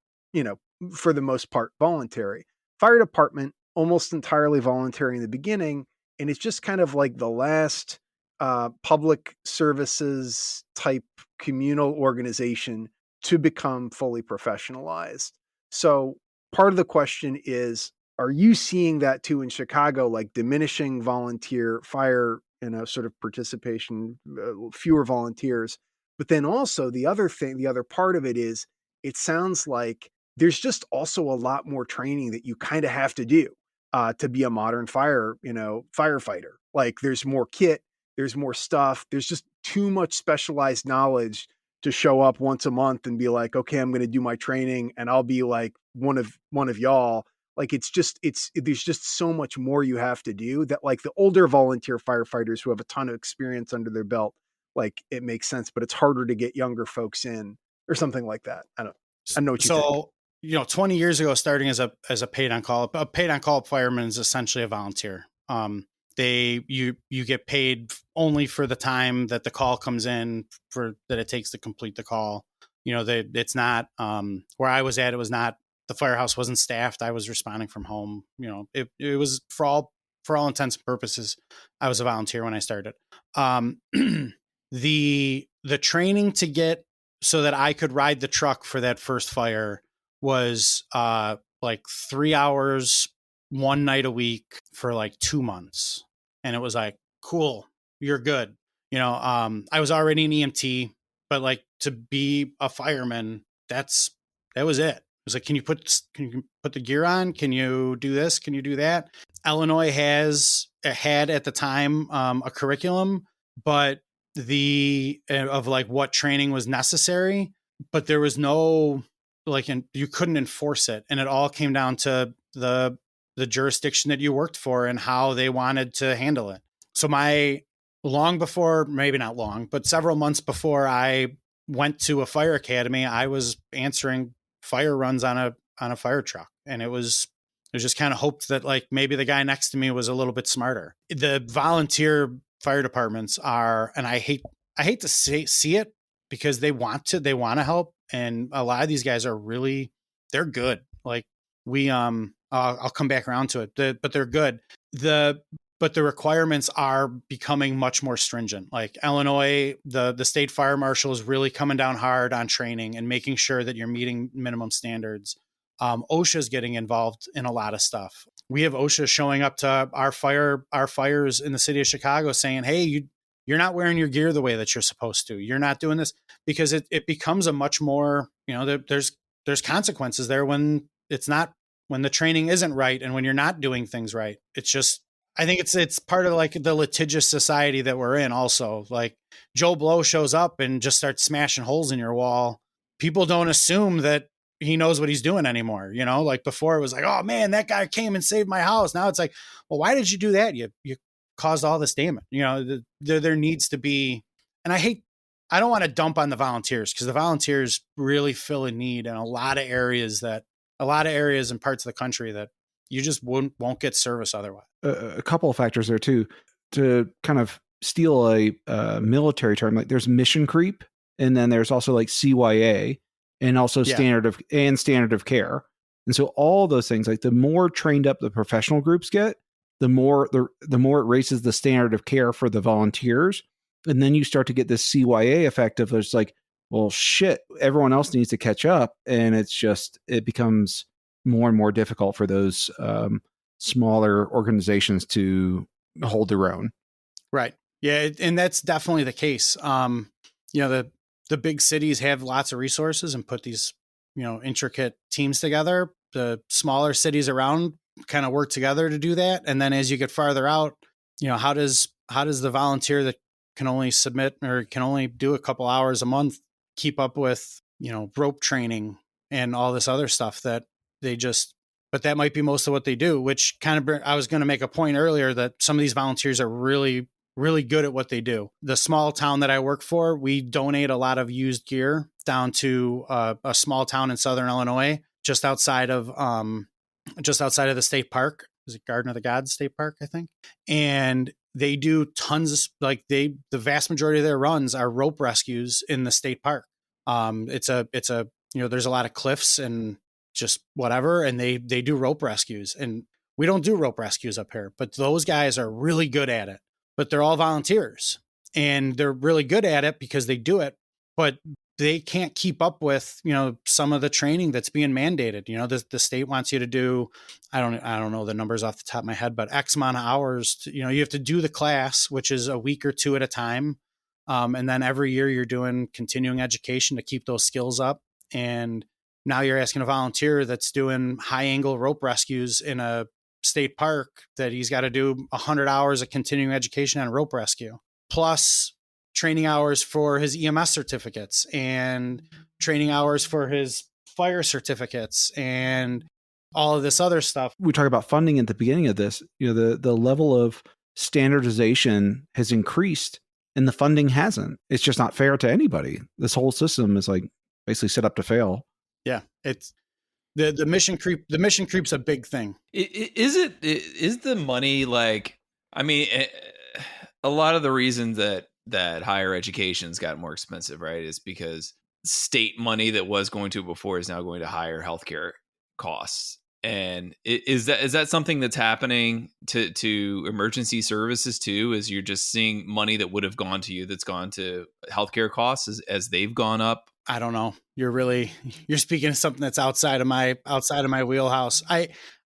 for the most part, voluntary. Fire department, almost entirely voluntary in the beginning. And it's just kind of like the last public services type communal organization to become fully professionalized. So part of the question is, are you seeing that too in Chicago, like diminishing volunteer fire, sort of participation, fewer volunteers? But then also the other part of it is, it sounds like there's just also a lot more training that you kind of have to do to be a modern firefighter. Like there's more kit, there's more stuff, there's just too much specialized knowledge to show up once a month and be like, okay, I'm going to do my training and I'll be like one of y'all. Like there's just so much more you have to do, that like the older volunteer firefighters who have a ton of experience under their belt, like it makes sense, but it's harder to get younger folks in or something like that. I don't know what you think. 20 years ago, starting as a paid on call fireman is essentially a volunteer. You get paid only for the time that the call comes in, for that it takes to complete the call. It's not where I was at. It was not, the firehouse wasn't staffed. I was responding from home. It was for all intents and purposes, I was a volunteer when I started. The training to get so that I could ride the truck for that first fire was like 3 hours one night a week for like 2 months. And it was like, cool, you're good. I was already an EMT, but like to be a fireman, that was it. It was like, can you put the gear on? Can you do this? Can you do that? Illinois had at the time a curriculum, but of like what training was necessary, but there was no you couldn't enforce it. And it all came down to the jurisdiction that you worked for and how they wanted to handle it. So maybe not long, but several months before I went to a fire academy, I was answering fire runs on a fire truck. And it was I just kind of hoped that like maybe the guy next to me was a little bit smarter. The volunteer fire departments are, and I hate to see it because they want to help. And a lot of these guys are really, they're good. Like I'll come back around to it, but they're good. But the requirements are becoming much more stringent. Like Illinois, the state fire marshal is really coming down hard on training and making sure that you're meeting minimum standards. OSHA is getting involved in a lot of stuff. We have OSHA showing up to our fires in the city of Chicago saying, hey, you're not wearing your gear the way that you're supposed to. You're not doing this, because it becomes a much more, there's consequences there when the training isn't right and when you're not doing things right. It's just, I think it's part of like the litigious society that we're in also. Like Joe Blow shows up and just starts smashing holes in your wall. People don't assume that he knows what he's doing anymore. Like before it was like, oh man, that guy came and saved my house. Now it's like, well, why did you do that? You caused all this damage. There needs to be, and I don't want to dump on the volunteers, because the volunteers really fill a need in a lot of areas and parts of the country that you just won't get service otherwise. A couple of factors there too, to kind of steal a military term. Like there's mission creep, and then there's also like CYA, and also standard of care. And so all those things, like the more trained up the professional groups get, the more it raises the standard of care for the volunteers. And then you start to get this CYA effect of it's like, well, shit, everyone else needs to catch up. And it becomes more and more difficult for those smaller organizations to hold their own. Right. Yeah. And that's definitely the case. The big cities have lots of resources and put these, intricate teams together. The smaller cities around kind of work together to do that. And then as you get farther out, how does the volunteer that can only submit or can only do a couple hours a month keep up with, rope training and all this other stuff that but that might be most of what they do, which I was going to make a point earlier that some of these volunteers are really, really good at what they do. The small town that I work for, we donate a lot of used gear down to a small town in Southern Illinois, just outside of the state park. Is it Garden of the Gods State Park, I think? And they do tons the vast majority of their runs are rope rescues in the state park. It's a there's a lot of cliffs and just whatever, and they do rope rescues, and we don't do rope rescues up here, but those guys are really good at it. But they're all volunteers, and they're really good at it because they do it, but they can't keep up with, some of the training that's being mandated. The state wants you to do, I don't know the numbers off the top of my head, but X amount of hours, you have to do the class, which is a week or two at a time. And then every year you're doing continuing education to keep those skills up. And now you're asking a volunteer that's doing high angle rope rescues in a state park that he's got to do 100 hours of continuing education on rope rescue, plus training hours for his EMS certificates and training hours for his fire certificates and all of this other stuff. We talk about funding at the beginning of this, the level of standardization has increased and the funding hasn't. It's just not fair to anybody. This whole system is like basically set up to fail. Yeah. It's the mission creep. The mission creep's a big thing. Is the money like, I mean, a lot of the reasons that higher education's gotten more expensive, right, is because state money that was going to before is now going to higher healthcare costs. And is that something that's happening to emergency services too? Is you're just seeing money that would have gone to you that's gone to healthcare costs as they've gone up? I don't know. You're speaking of something that's outside of my wheelhouse.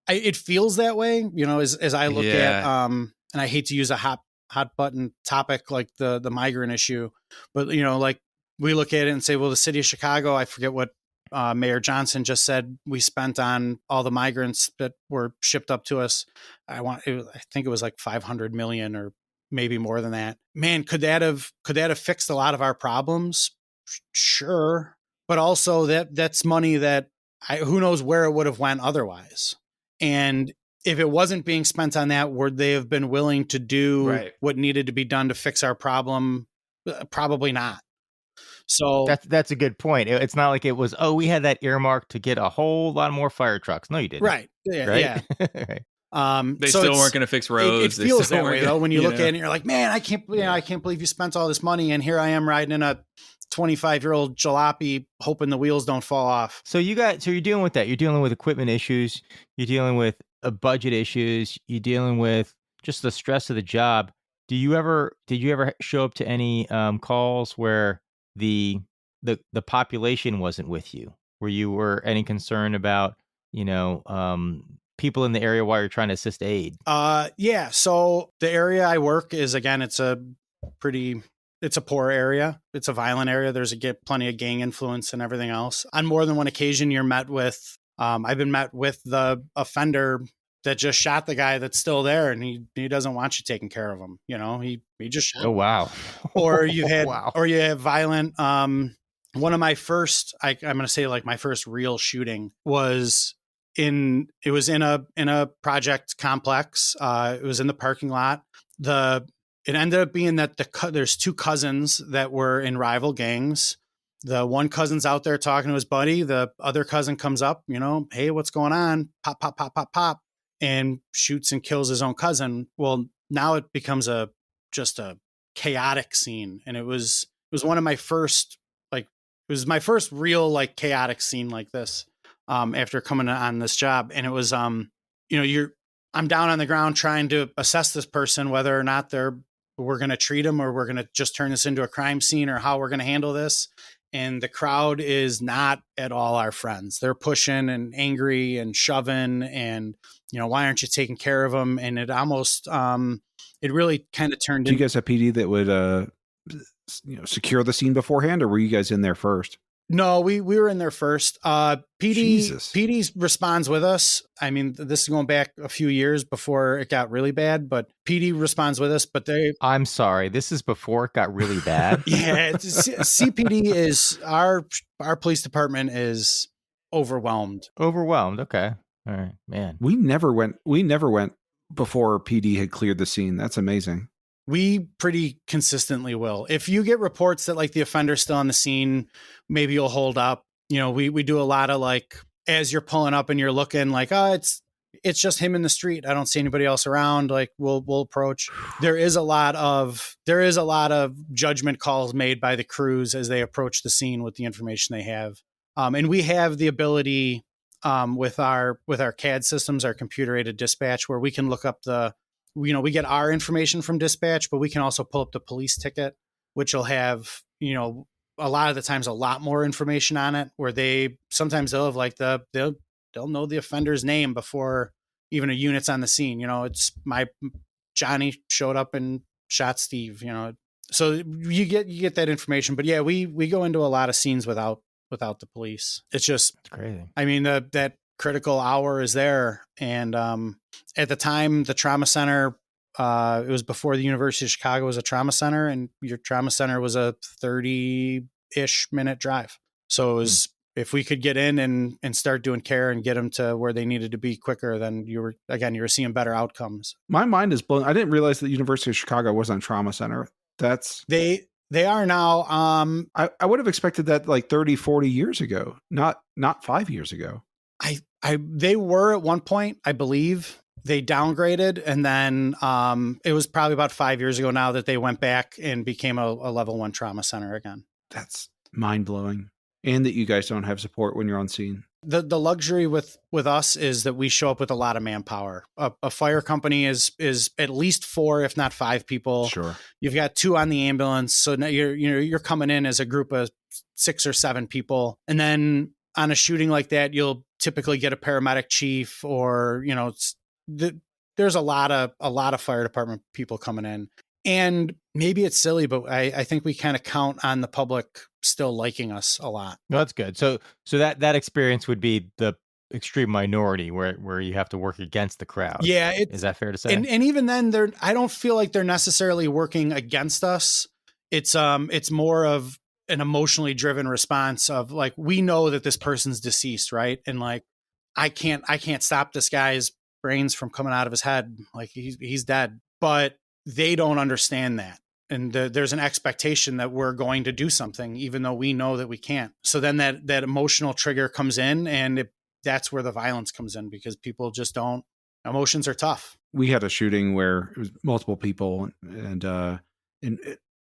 It feels that way, as I look at, and I hate to use a hot button topic like the migrant issue, but like we look at it and say, well, the city of Chicago, I forget what Mayor Johnson just said we spent on all the migrants that were shipped up to us. I think it was like 500 million or maybe more than that. Man, could that have fixed a lot of our problems? Sure. But also that's money that who knows where it would have went otherwise. And if it wasn't being spent on that, would they have been willing to do what needed to be done to fix our problem? Probably not. So that's a good point. It's not like it was, oh, we had that earmarked to get a whole lot more fire trucks. No, you didn't. right. Yeah. Right? Yeah. Right. They So still it's- weren't going to fix roads. It They feels still that weren't way gonna- though. When you look know. at it, you're like, man, I can't believe you spent all this money, and here I am riding in a 25-year-old jalopy, hoping the wheels don't fall off. So you're dealing with that. You're dealing with equipment issues. You're dealing with budget issues. You're dealing with just the stress of the job. Did you ever show up to any calls where the population wasn't with you? Where you were any concern about, people in the area while you're trying to assist aid? Yeah. So the area I work is, again, it's a poor area. It's a violent area. There's plenty of gang influence and everything else. On more than one occasion, you're met with, I've been met with the offender that just shot the guy that's still there, and he doesn't want you taking care of him. He just shot Oh, him. wow. Or you had, Wow. or you have violent, one of my first, I'm going to say like my first real shooting was in a project complex. It was in the parking lot. It ended up being that there's two cousins that were in rival gangs. The one cousin's out there talking to his buddy. The other cousin comes up, hey, what's going on? Pop, pop, pop, pop, pop, and shoots and kills his own cousin. Well, now it becomes just a chaotic scene. And it was one of my first, it was my first real like chaotic scene like this, after coming on this job. And it was, I'm down on the ground trying to assess this person, whether or not we're going to treat them, or we're going to just turn this into a crime scene, or how we're going to handle this. And the crowd is not at all our friends. They're pushing and angry and shoving, and, why aren't you taking care of them? And it almost, it really kind of turned Do you guys have PD that would, secure the scene beforehand, or were you guys in there first? No, we were in there first. Jesus. PD responds with us. I mean, this is going back a few years before it got really bad, but PD responds with us. But I'm sorry, this is before it got really bad. yeah, CPD is our police department is overwhelmed. Overwhelmed. Okay. All right, man. We never went before PD had cleared the scene. That's amazing. We pretty consistently will. If you get reports that like the offender's still on the scene, maybe you'll hold up. We do a lot of like, as you're pulling up and you're looking like, oh, it's just him in the street. I don't see anybody else around. Like we'll approach. There is a lot of judgment calls made by the crews as they approach the scene with the information they have. And we have the ability, with our CAD systems, our computer aided dispatch, where we can look up we get our information from dispatch, but we can also pull up the police ticket, which will have, a lot of the times a lot more information on it, where sometimes they'll have like they'll know the offender's name before even a unit's on the scene. It's Johnny showed up and shot Steve, so you get that information. But yeah, we go into a lot of scenes without the police. It's just, It's crazy. I mean, that critical hour is there. And at the time, the trauma center, it was before the University of Chicago was a trauma center, and your trauma center was a 30-ish minute drive. So it was, if we could get in and start doing care and get them to where they needed to be quicker, then you were seeing better outcomes. My mind is blown. I didn't realize that the University of Chicago wasn't a trauma center. They are now. I would have expected that like 30, 40 years ago, not 5 years ago. They were at one point, I believe. They downgraded, and then it was probably about 5 years ago now that they went back and became a level 1 trauma center again. That's mind blowing. And that you guys don't have support when you're on scene. The luxury with us is that we show up with a lot of manpower. A fire company is at least 4, if not 5 people. Sure. You've got 2 on the ambulance, so now you're coming in as a group of 6 or 7 people, and then on a shooting like that, you'll typically get a paramedic chief, or there's a lot of fire department people coming in. And maybe it's silly, but I think we kind of count on the public still liking us a lot. No, that's good. So that experience would be the extreme minority where you have to work against the crowd. Yeah. Is that fair to say? And even then, I don't feel like they're necessarily working against us. It's more of an emotionally driven response of like, we know that this person's deceased, right? And like, I can't stop this guy's brains from coming out of his head. Like he's dead, but they don't understand that. there's an expectation that we're going to do something, even though we know that we can't. So then that emotional trigger comes in, and that's where the violence comes in, because people just don't. Emotions are tough. We had a shooting where it was multiple people, and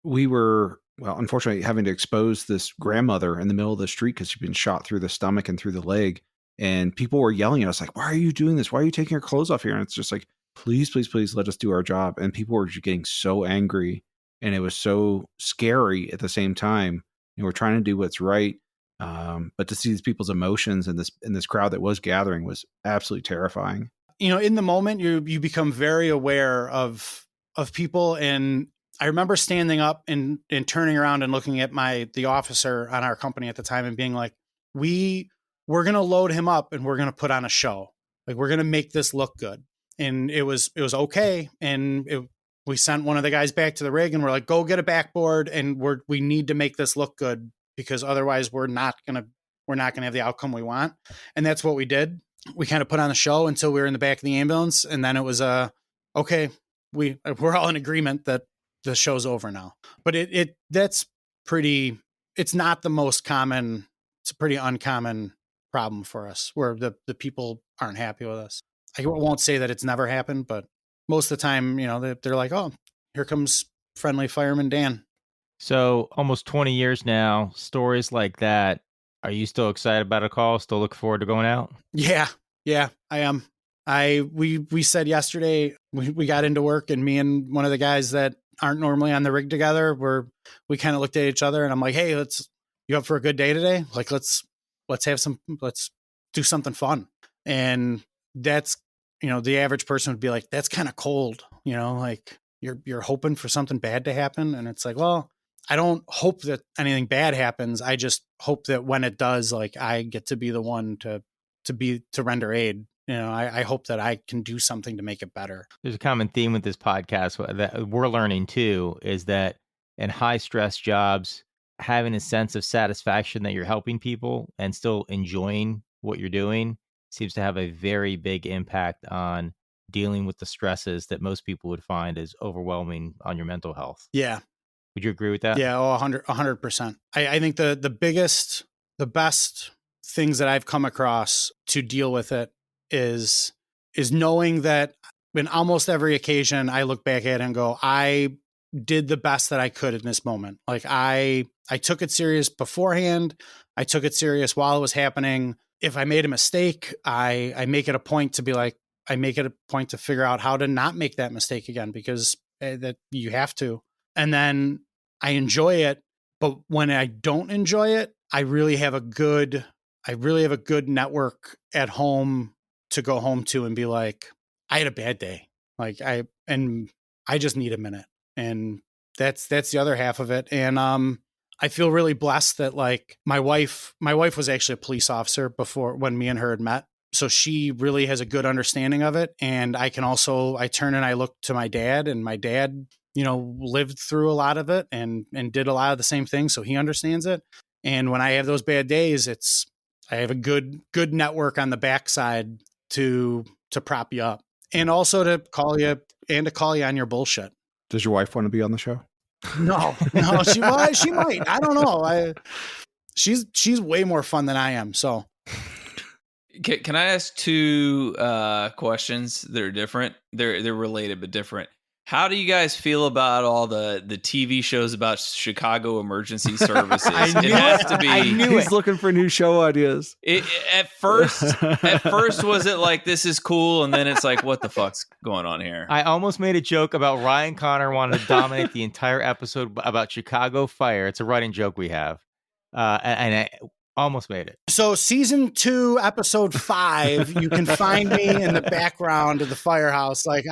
we were, well, unfortunately, having to expose this grandmother in the middle of the street because she'd been shot through the stomach and through the leg. And people were yelling at us like, "Why are you doing this? Why are you taking your clothes off here?" And it's just like, please, please, please let us do our job. And people were just getting so angry, and it was so scary at the same time. And we're trying to do what's right. But to see these people's emotions in this crowd that was gathering was absolutely terrifying. In the moment, you become very aware of people. And I remember standing up and turning around and looking at the officer on our company at the time and being like, we're going to load him up and we're going to put on a show. Like, we're going to make this look good. And it was okay. And we sent one of the guys back to the rig and we're like, go get a backboard. And we need to make this look good, because otherwise we're not going to have the outcome we want. And that's what we did. We kind of put on the show until we were in the back of the ambulance. And then it was okay, we're all in agreement that the show's over now. But it's not the most common. It's a pretty uncommon problem for us, where the people aren't happy with us. I won't say that it's never happened, but most of the time, they're like, oh, here comes friendly fireman Dan. So almost 20 years now, stories like that. Are you still excited about a call? Still looking forward to going out? Yeah, I am. We said yesterday, we got into work, and me and one of the guys that aren't normally on the rig together, we kind of looked at each other, and I'm like, hey, you up for a good day today? Like, let's do something fun. And that's, the average person would be like, that's kind of cold, like you're hoping for something bad to happen. And it's like, well, I don't hope that anything bad happens. I just hope that when it does, like, I get to be the one to render aid. I hope that I can do something to make it better. There's a common theme with this podcast that we're learning too, is that in high stress jobs, having a sense of satisfaction that you're helping people and still enjoying what you're doing seems to have a very big impact on dealing with the stresses that most people would find is overwhelming on your mental health. Yeah. Would you agree with that? Yeah. 100%. I think the best things that I've come across to deal with it is knowing that in almost every occasion I look back at it and go, I did the best that I could in this moment. Like, I took it serious beforehand. I took it serious while it was happening. If I made a mistake, I make it a point to be like, I make it a point to figure out how to not make that mistake again, because that you have to. And then I enjoy it. But when I don't enjoy it, I really have a good network at home to go home to and be like, I had a bad day. Like, I just need a minute. And that's the other half of it. And I feel really blessed that, like, my wife was actually a police officer before, when me and her had met. So she really has a good understanding of it. And I turn and I look to my dad, and my dad, lived through a lot of it and did a lot of the same things. So he understands it. And when I have those bad days, I have a good network on the backside to prop you up, and also to call you on your bullshit. Does your wife want to be on the show? No, she might. I don't know. She's way more fun than I am. So, can I ask two questions that are different? They're related but different. How do you guys feel about all the TV shows about Chicago emergency services? It has to be. He's looking for new show ideas. At first, was it like, this is cool, and then it's like, what the fuck's going on here? I almost made a joke about Ryan Connor wanting to dominate the entire episode about Chicago Fire. It's a running joke we have, and I almost made it. So season 2, episode 5, you can find me in the background of the firehouse. Like,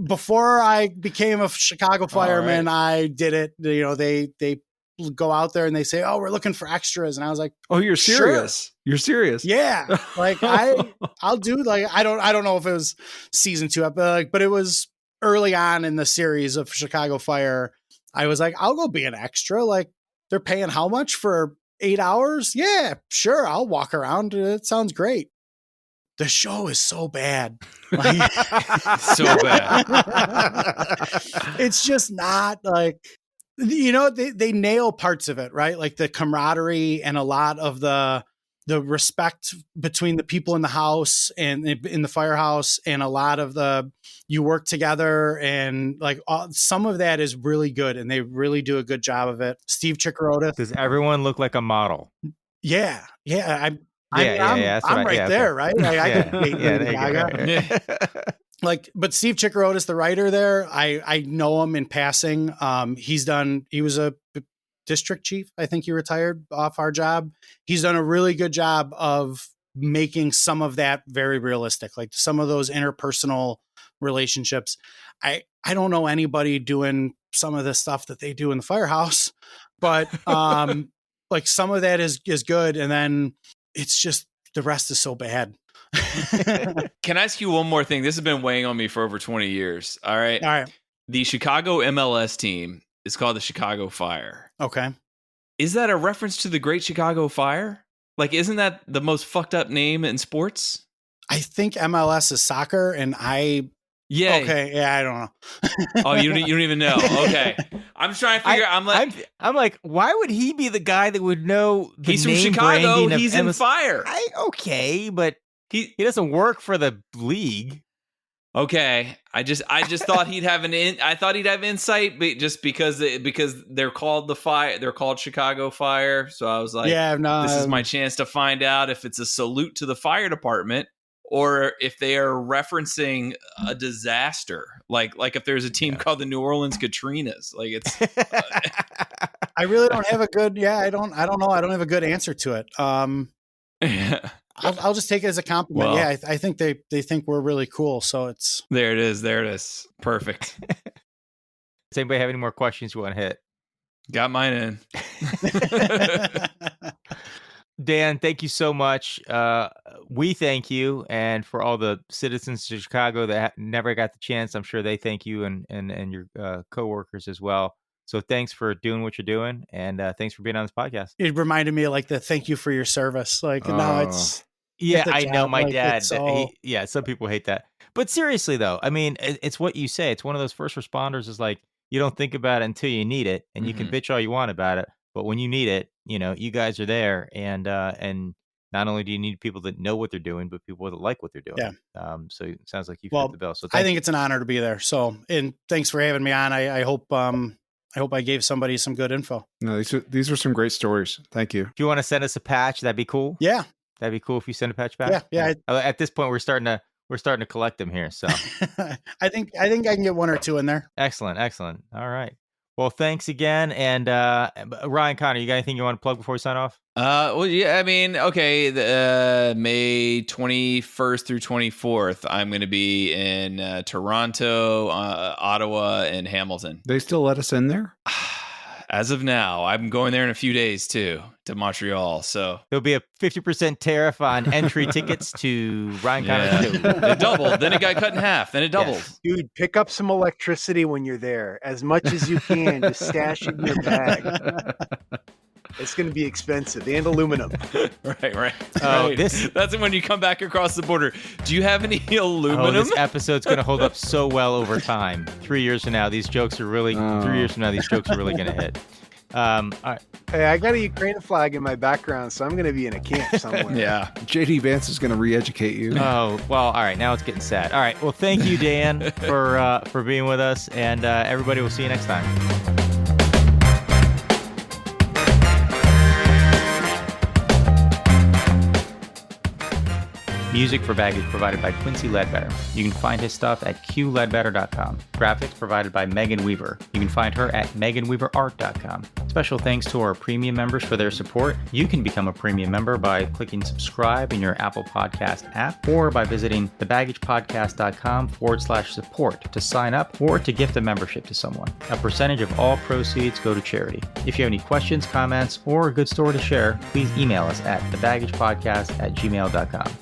before I became a Chicago fireman, right, I did it. They go out there and they say, "Oh, we're looking for extras," and I was like, "Oh, you're serious? Sure. You're serious?" Yeah. Like, I'll do, like, I don't know if it was season 2, but it was early on in the series of Chicago Fire. I was like, I'll go be an extra. Like, they're paying how much for 8 hours? Yeah, sure. I'll walk around. It sounds great. the show is so bad. Like, So bad. It's just not like, they nail parts of it, right? Like the camaraderie and a lot of the respect between the people in the house and in the firehouse, and a lot of you work together, and like some of that is really good, and they really do a good job of it. Steve Chikorotis. Does everyone look like a model? Yeah. I'm That's what right there, right? Like, I could date Lady Gaga. Like, but Steve Chikorotis, the writer there, I know him in passing. He was a district chief. I think he retired off our job. He's done a really good job of making some of that very realistic, like some of those interpersonal relationships. I don't know anybody doing some of the stuff that they do in the firehouse, but like some of that is good. And then it's just, the rest is so bad. Can I ask you one more thing? This has been weighing on me for over 20 years. All right. The Chicago MLS team is called the Chicago Fire. Okay. Is that a reference to the Great Chicago Fire? Like, isn't that the most fucked up name in sports? I think MLS is soccer, and Yeah. Okay. Yeah, I don't know. Oh, you don't even know. Okay. I'm just trying to figure out. I'm like, why would he be the guy that would know the He's from name Chicago. branding of He's in MLS? fire. Okay, but he doesn't work for the league. Okay. I just thought he'd have I thought he'd have insight, but just because they're called the Fire, they're called Chicago Fire. So I was like, this is my chance to find out if it's a salute to the fire department, or if they are referencing a disaster, like if there's a team called the New Orleans Katrinas, like it's. I really don't have a good. I don't know. I don't have a good answer to it. I'll just take it as a compliment. Well, I think they think we're really cool. So it's there. It is. Perfect. Does anybody have any more questions you want to hit? Got mine in. Dan, thank you so much. We thank you, and for all the citizens of Chicago that never got the chance, I'm sure they thank you and your coworkers as well. So thanks for doing what you're doing, and thanks for being on this podcast. It reminded me of like the thank you for your service. Like now it's I know my like, dad. So... Some people hate that, but seriously though, I mean, it's what you say. It's one of those first responders is like you don't think about it until you need it, and you can bitch all you want about it, but when you need it, you guys are there, and not only do you need people that know what they're doing, but people that like what they're doing. Yeah. So it sounds like you fit the bill. So I think it's an honor to be there. So, and thanks for having me on. I hope I gave somebody some good info. No, these are some great stories. Thank you. If you want to send us a patch, that'd be cool. Yeah. That'd be cool if you send a patch back. Yeah. At this point, we're starting to collect them here. So I think I can get one or two in there. Excellent. All right. Well, thanks again. And Ryan, Connor, you got anything you want to plug before we sign off? Well, yeah, I mean, okay, May 21st through 24th, I'm going to be in Toronto, Ottawa, and Hamilton. They still let us in there? As of now, I'm going there in a few days too, to Montreal. So there'll be a 50% tariff on entry tickets to Ryan Connor's show. It doubled. Then it got cut in half. Then it doubled. Yes. Dude, pick up some electricity when you're there. As much as you can. Just stash it in your bag. It's going to be expensive. And aluminum. Right. That's when you come back across the border. Do you have any aluminum? This episode's going to hold up so well over time. 3 years from now, these jokes are really going to hit. All right. Hey, I got a Ukraine flag in my background, so I'm going to be in a camp somewhere. Yeah. JD Vance is going to re-educate you. Oh, well, all right. Now it's getting sad. All right. Well, thank you, Dan, for being with us. And everybody, will see you next time. Music for Baggage provided by Quincy Ledbetter. You can find his stuff at qledbetter.com. Graphics provided by Megan Weaver. You can find her at meganweaverart.com. Special thanks to our premium members for their support. You can become a premium member by clicking subscribe in your Apple Podcast app or by visiting thebaggagepodcast.com/support to sign up or to gift a membership to someone. A percentage of all proceeds go to charity. If you have any questions, comments, or a good story to share, please email us at thebaggagepodcast@gmail.com.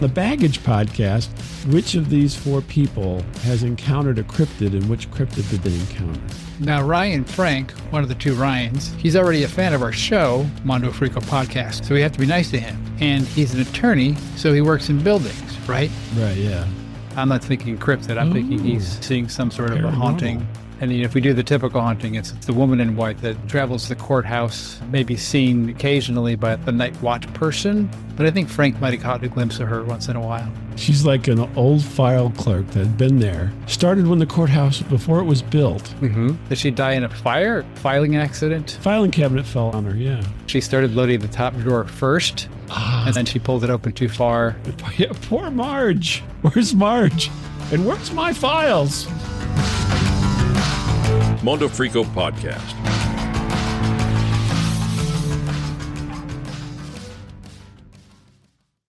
the Baggage Podcast, which of these 4 people has encountered a cryptid and which cryptid did they encounter? Now, Ryan Frank, one of the 2 Ryans, he's already a fan of our show, Mondo Frico Podcast, so we have to be nice to him. And he's an attorney, so he works in buildings, right? Right, yeah. I'm not thinking cryptid. I'm thinking he's seeing some sort of a haunting. And if we do the typical haunting, it's the woman in white that travels to the courthouse, maybe seen occasionally by the night watch person. But I think Frank might have caught a glimpse of her once in a while. She's like an old file clerk that had been there. Started when the courthouse, before it was built. Mm-hmm. Did she die in a filing accident? Filing cabinet fell on her, yeah. She started loading the top drawer first, and then she pulled it open too far. Yeah, poor Marge. Where's Marge? And where's my files? Mondo Frico Podcast.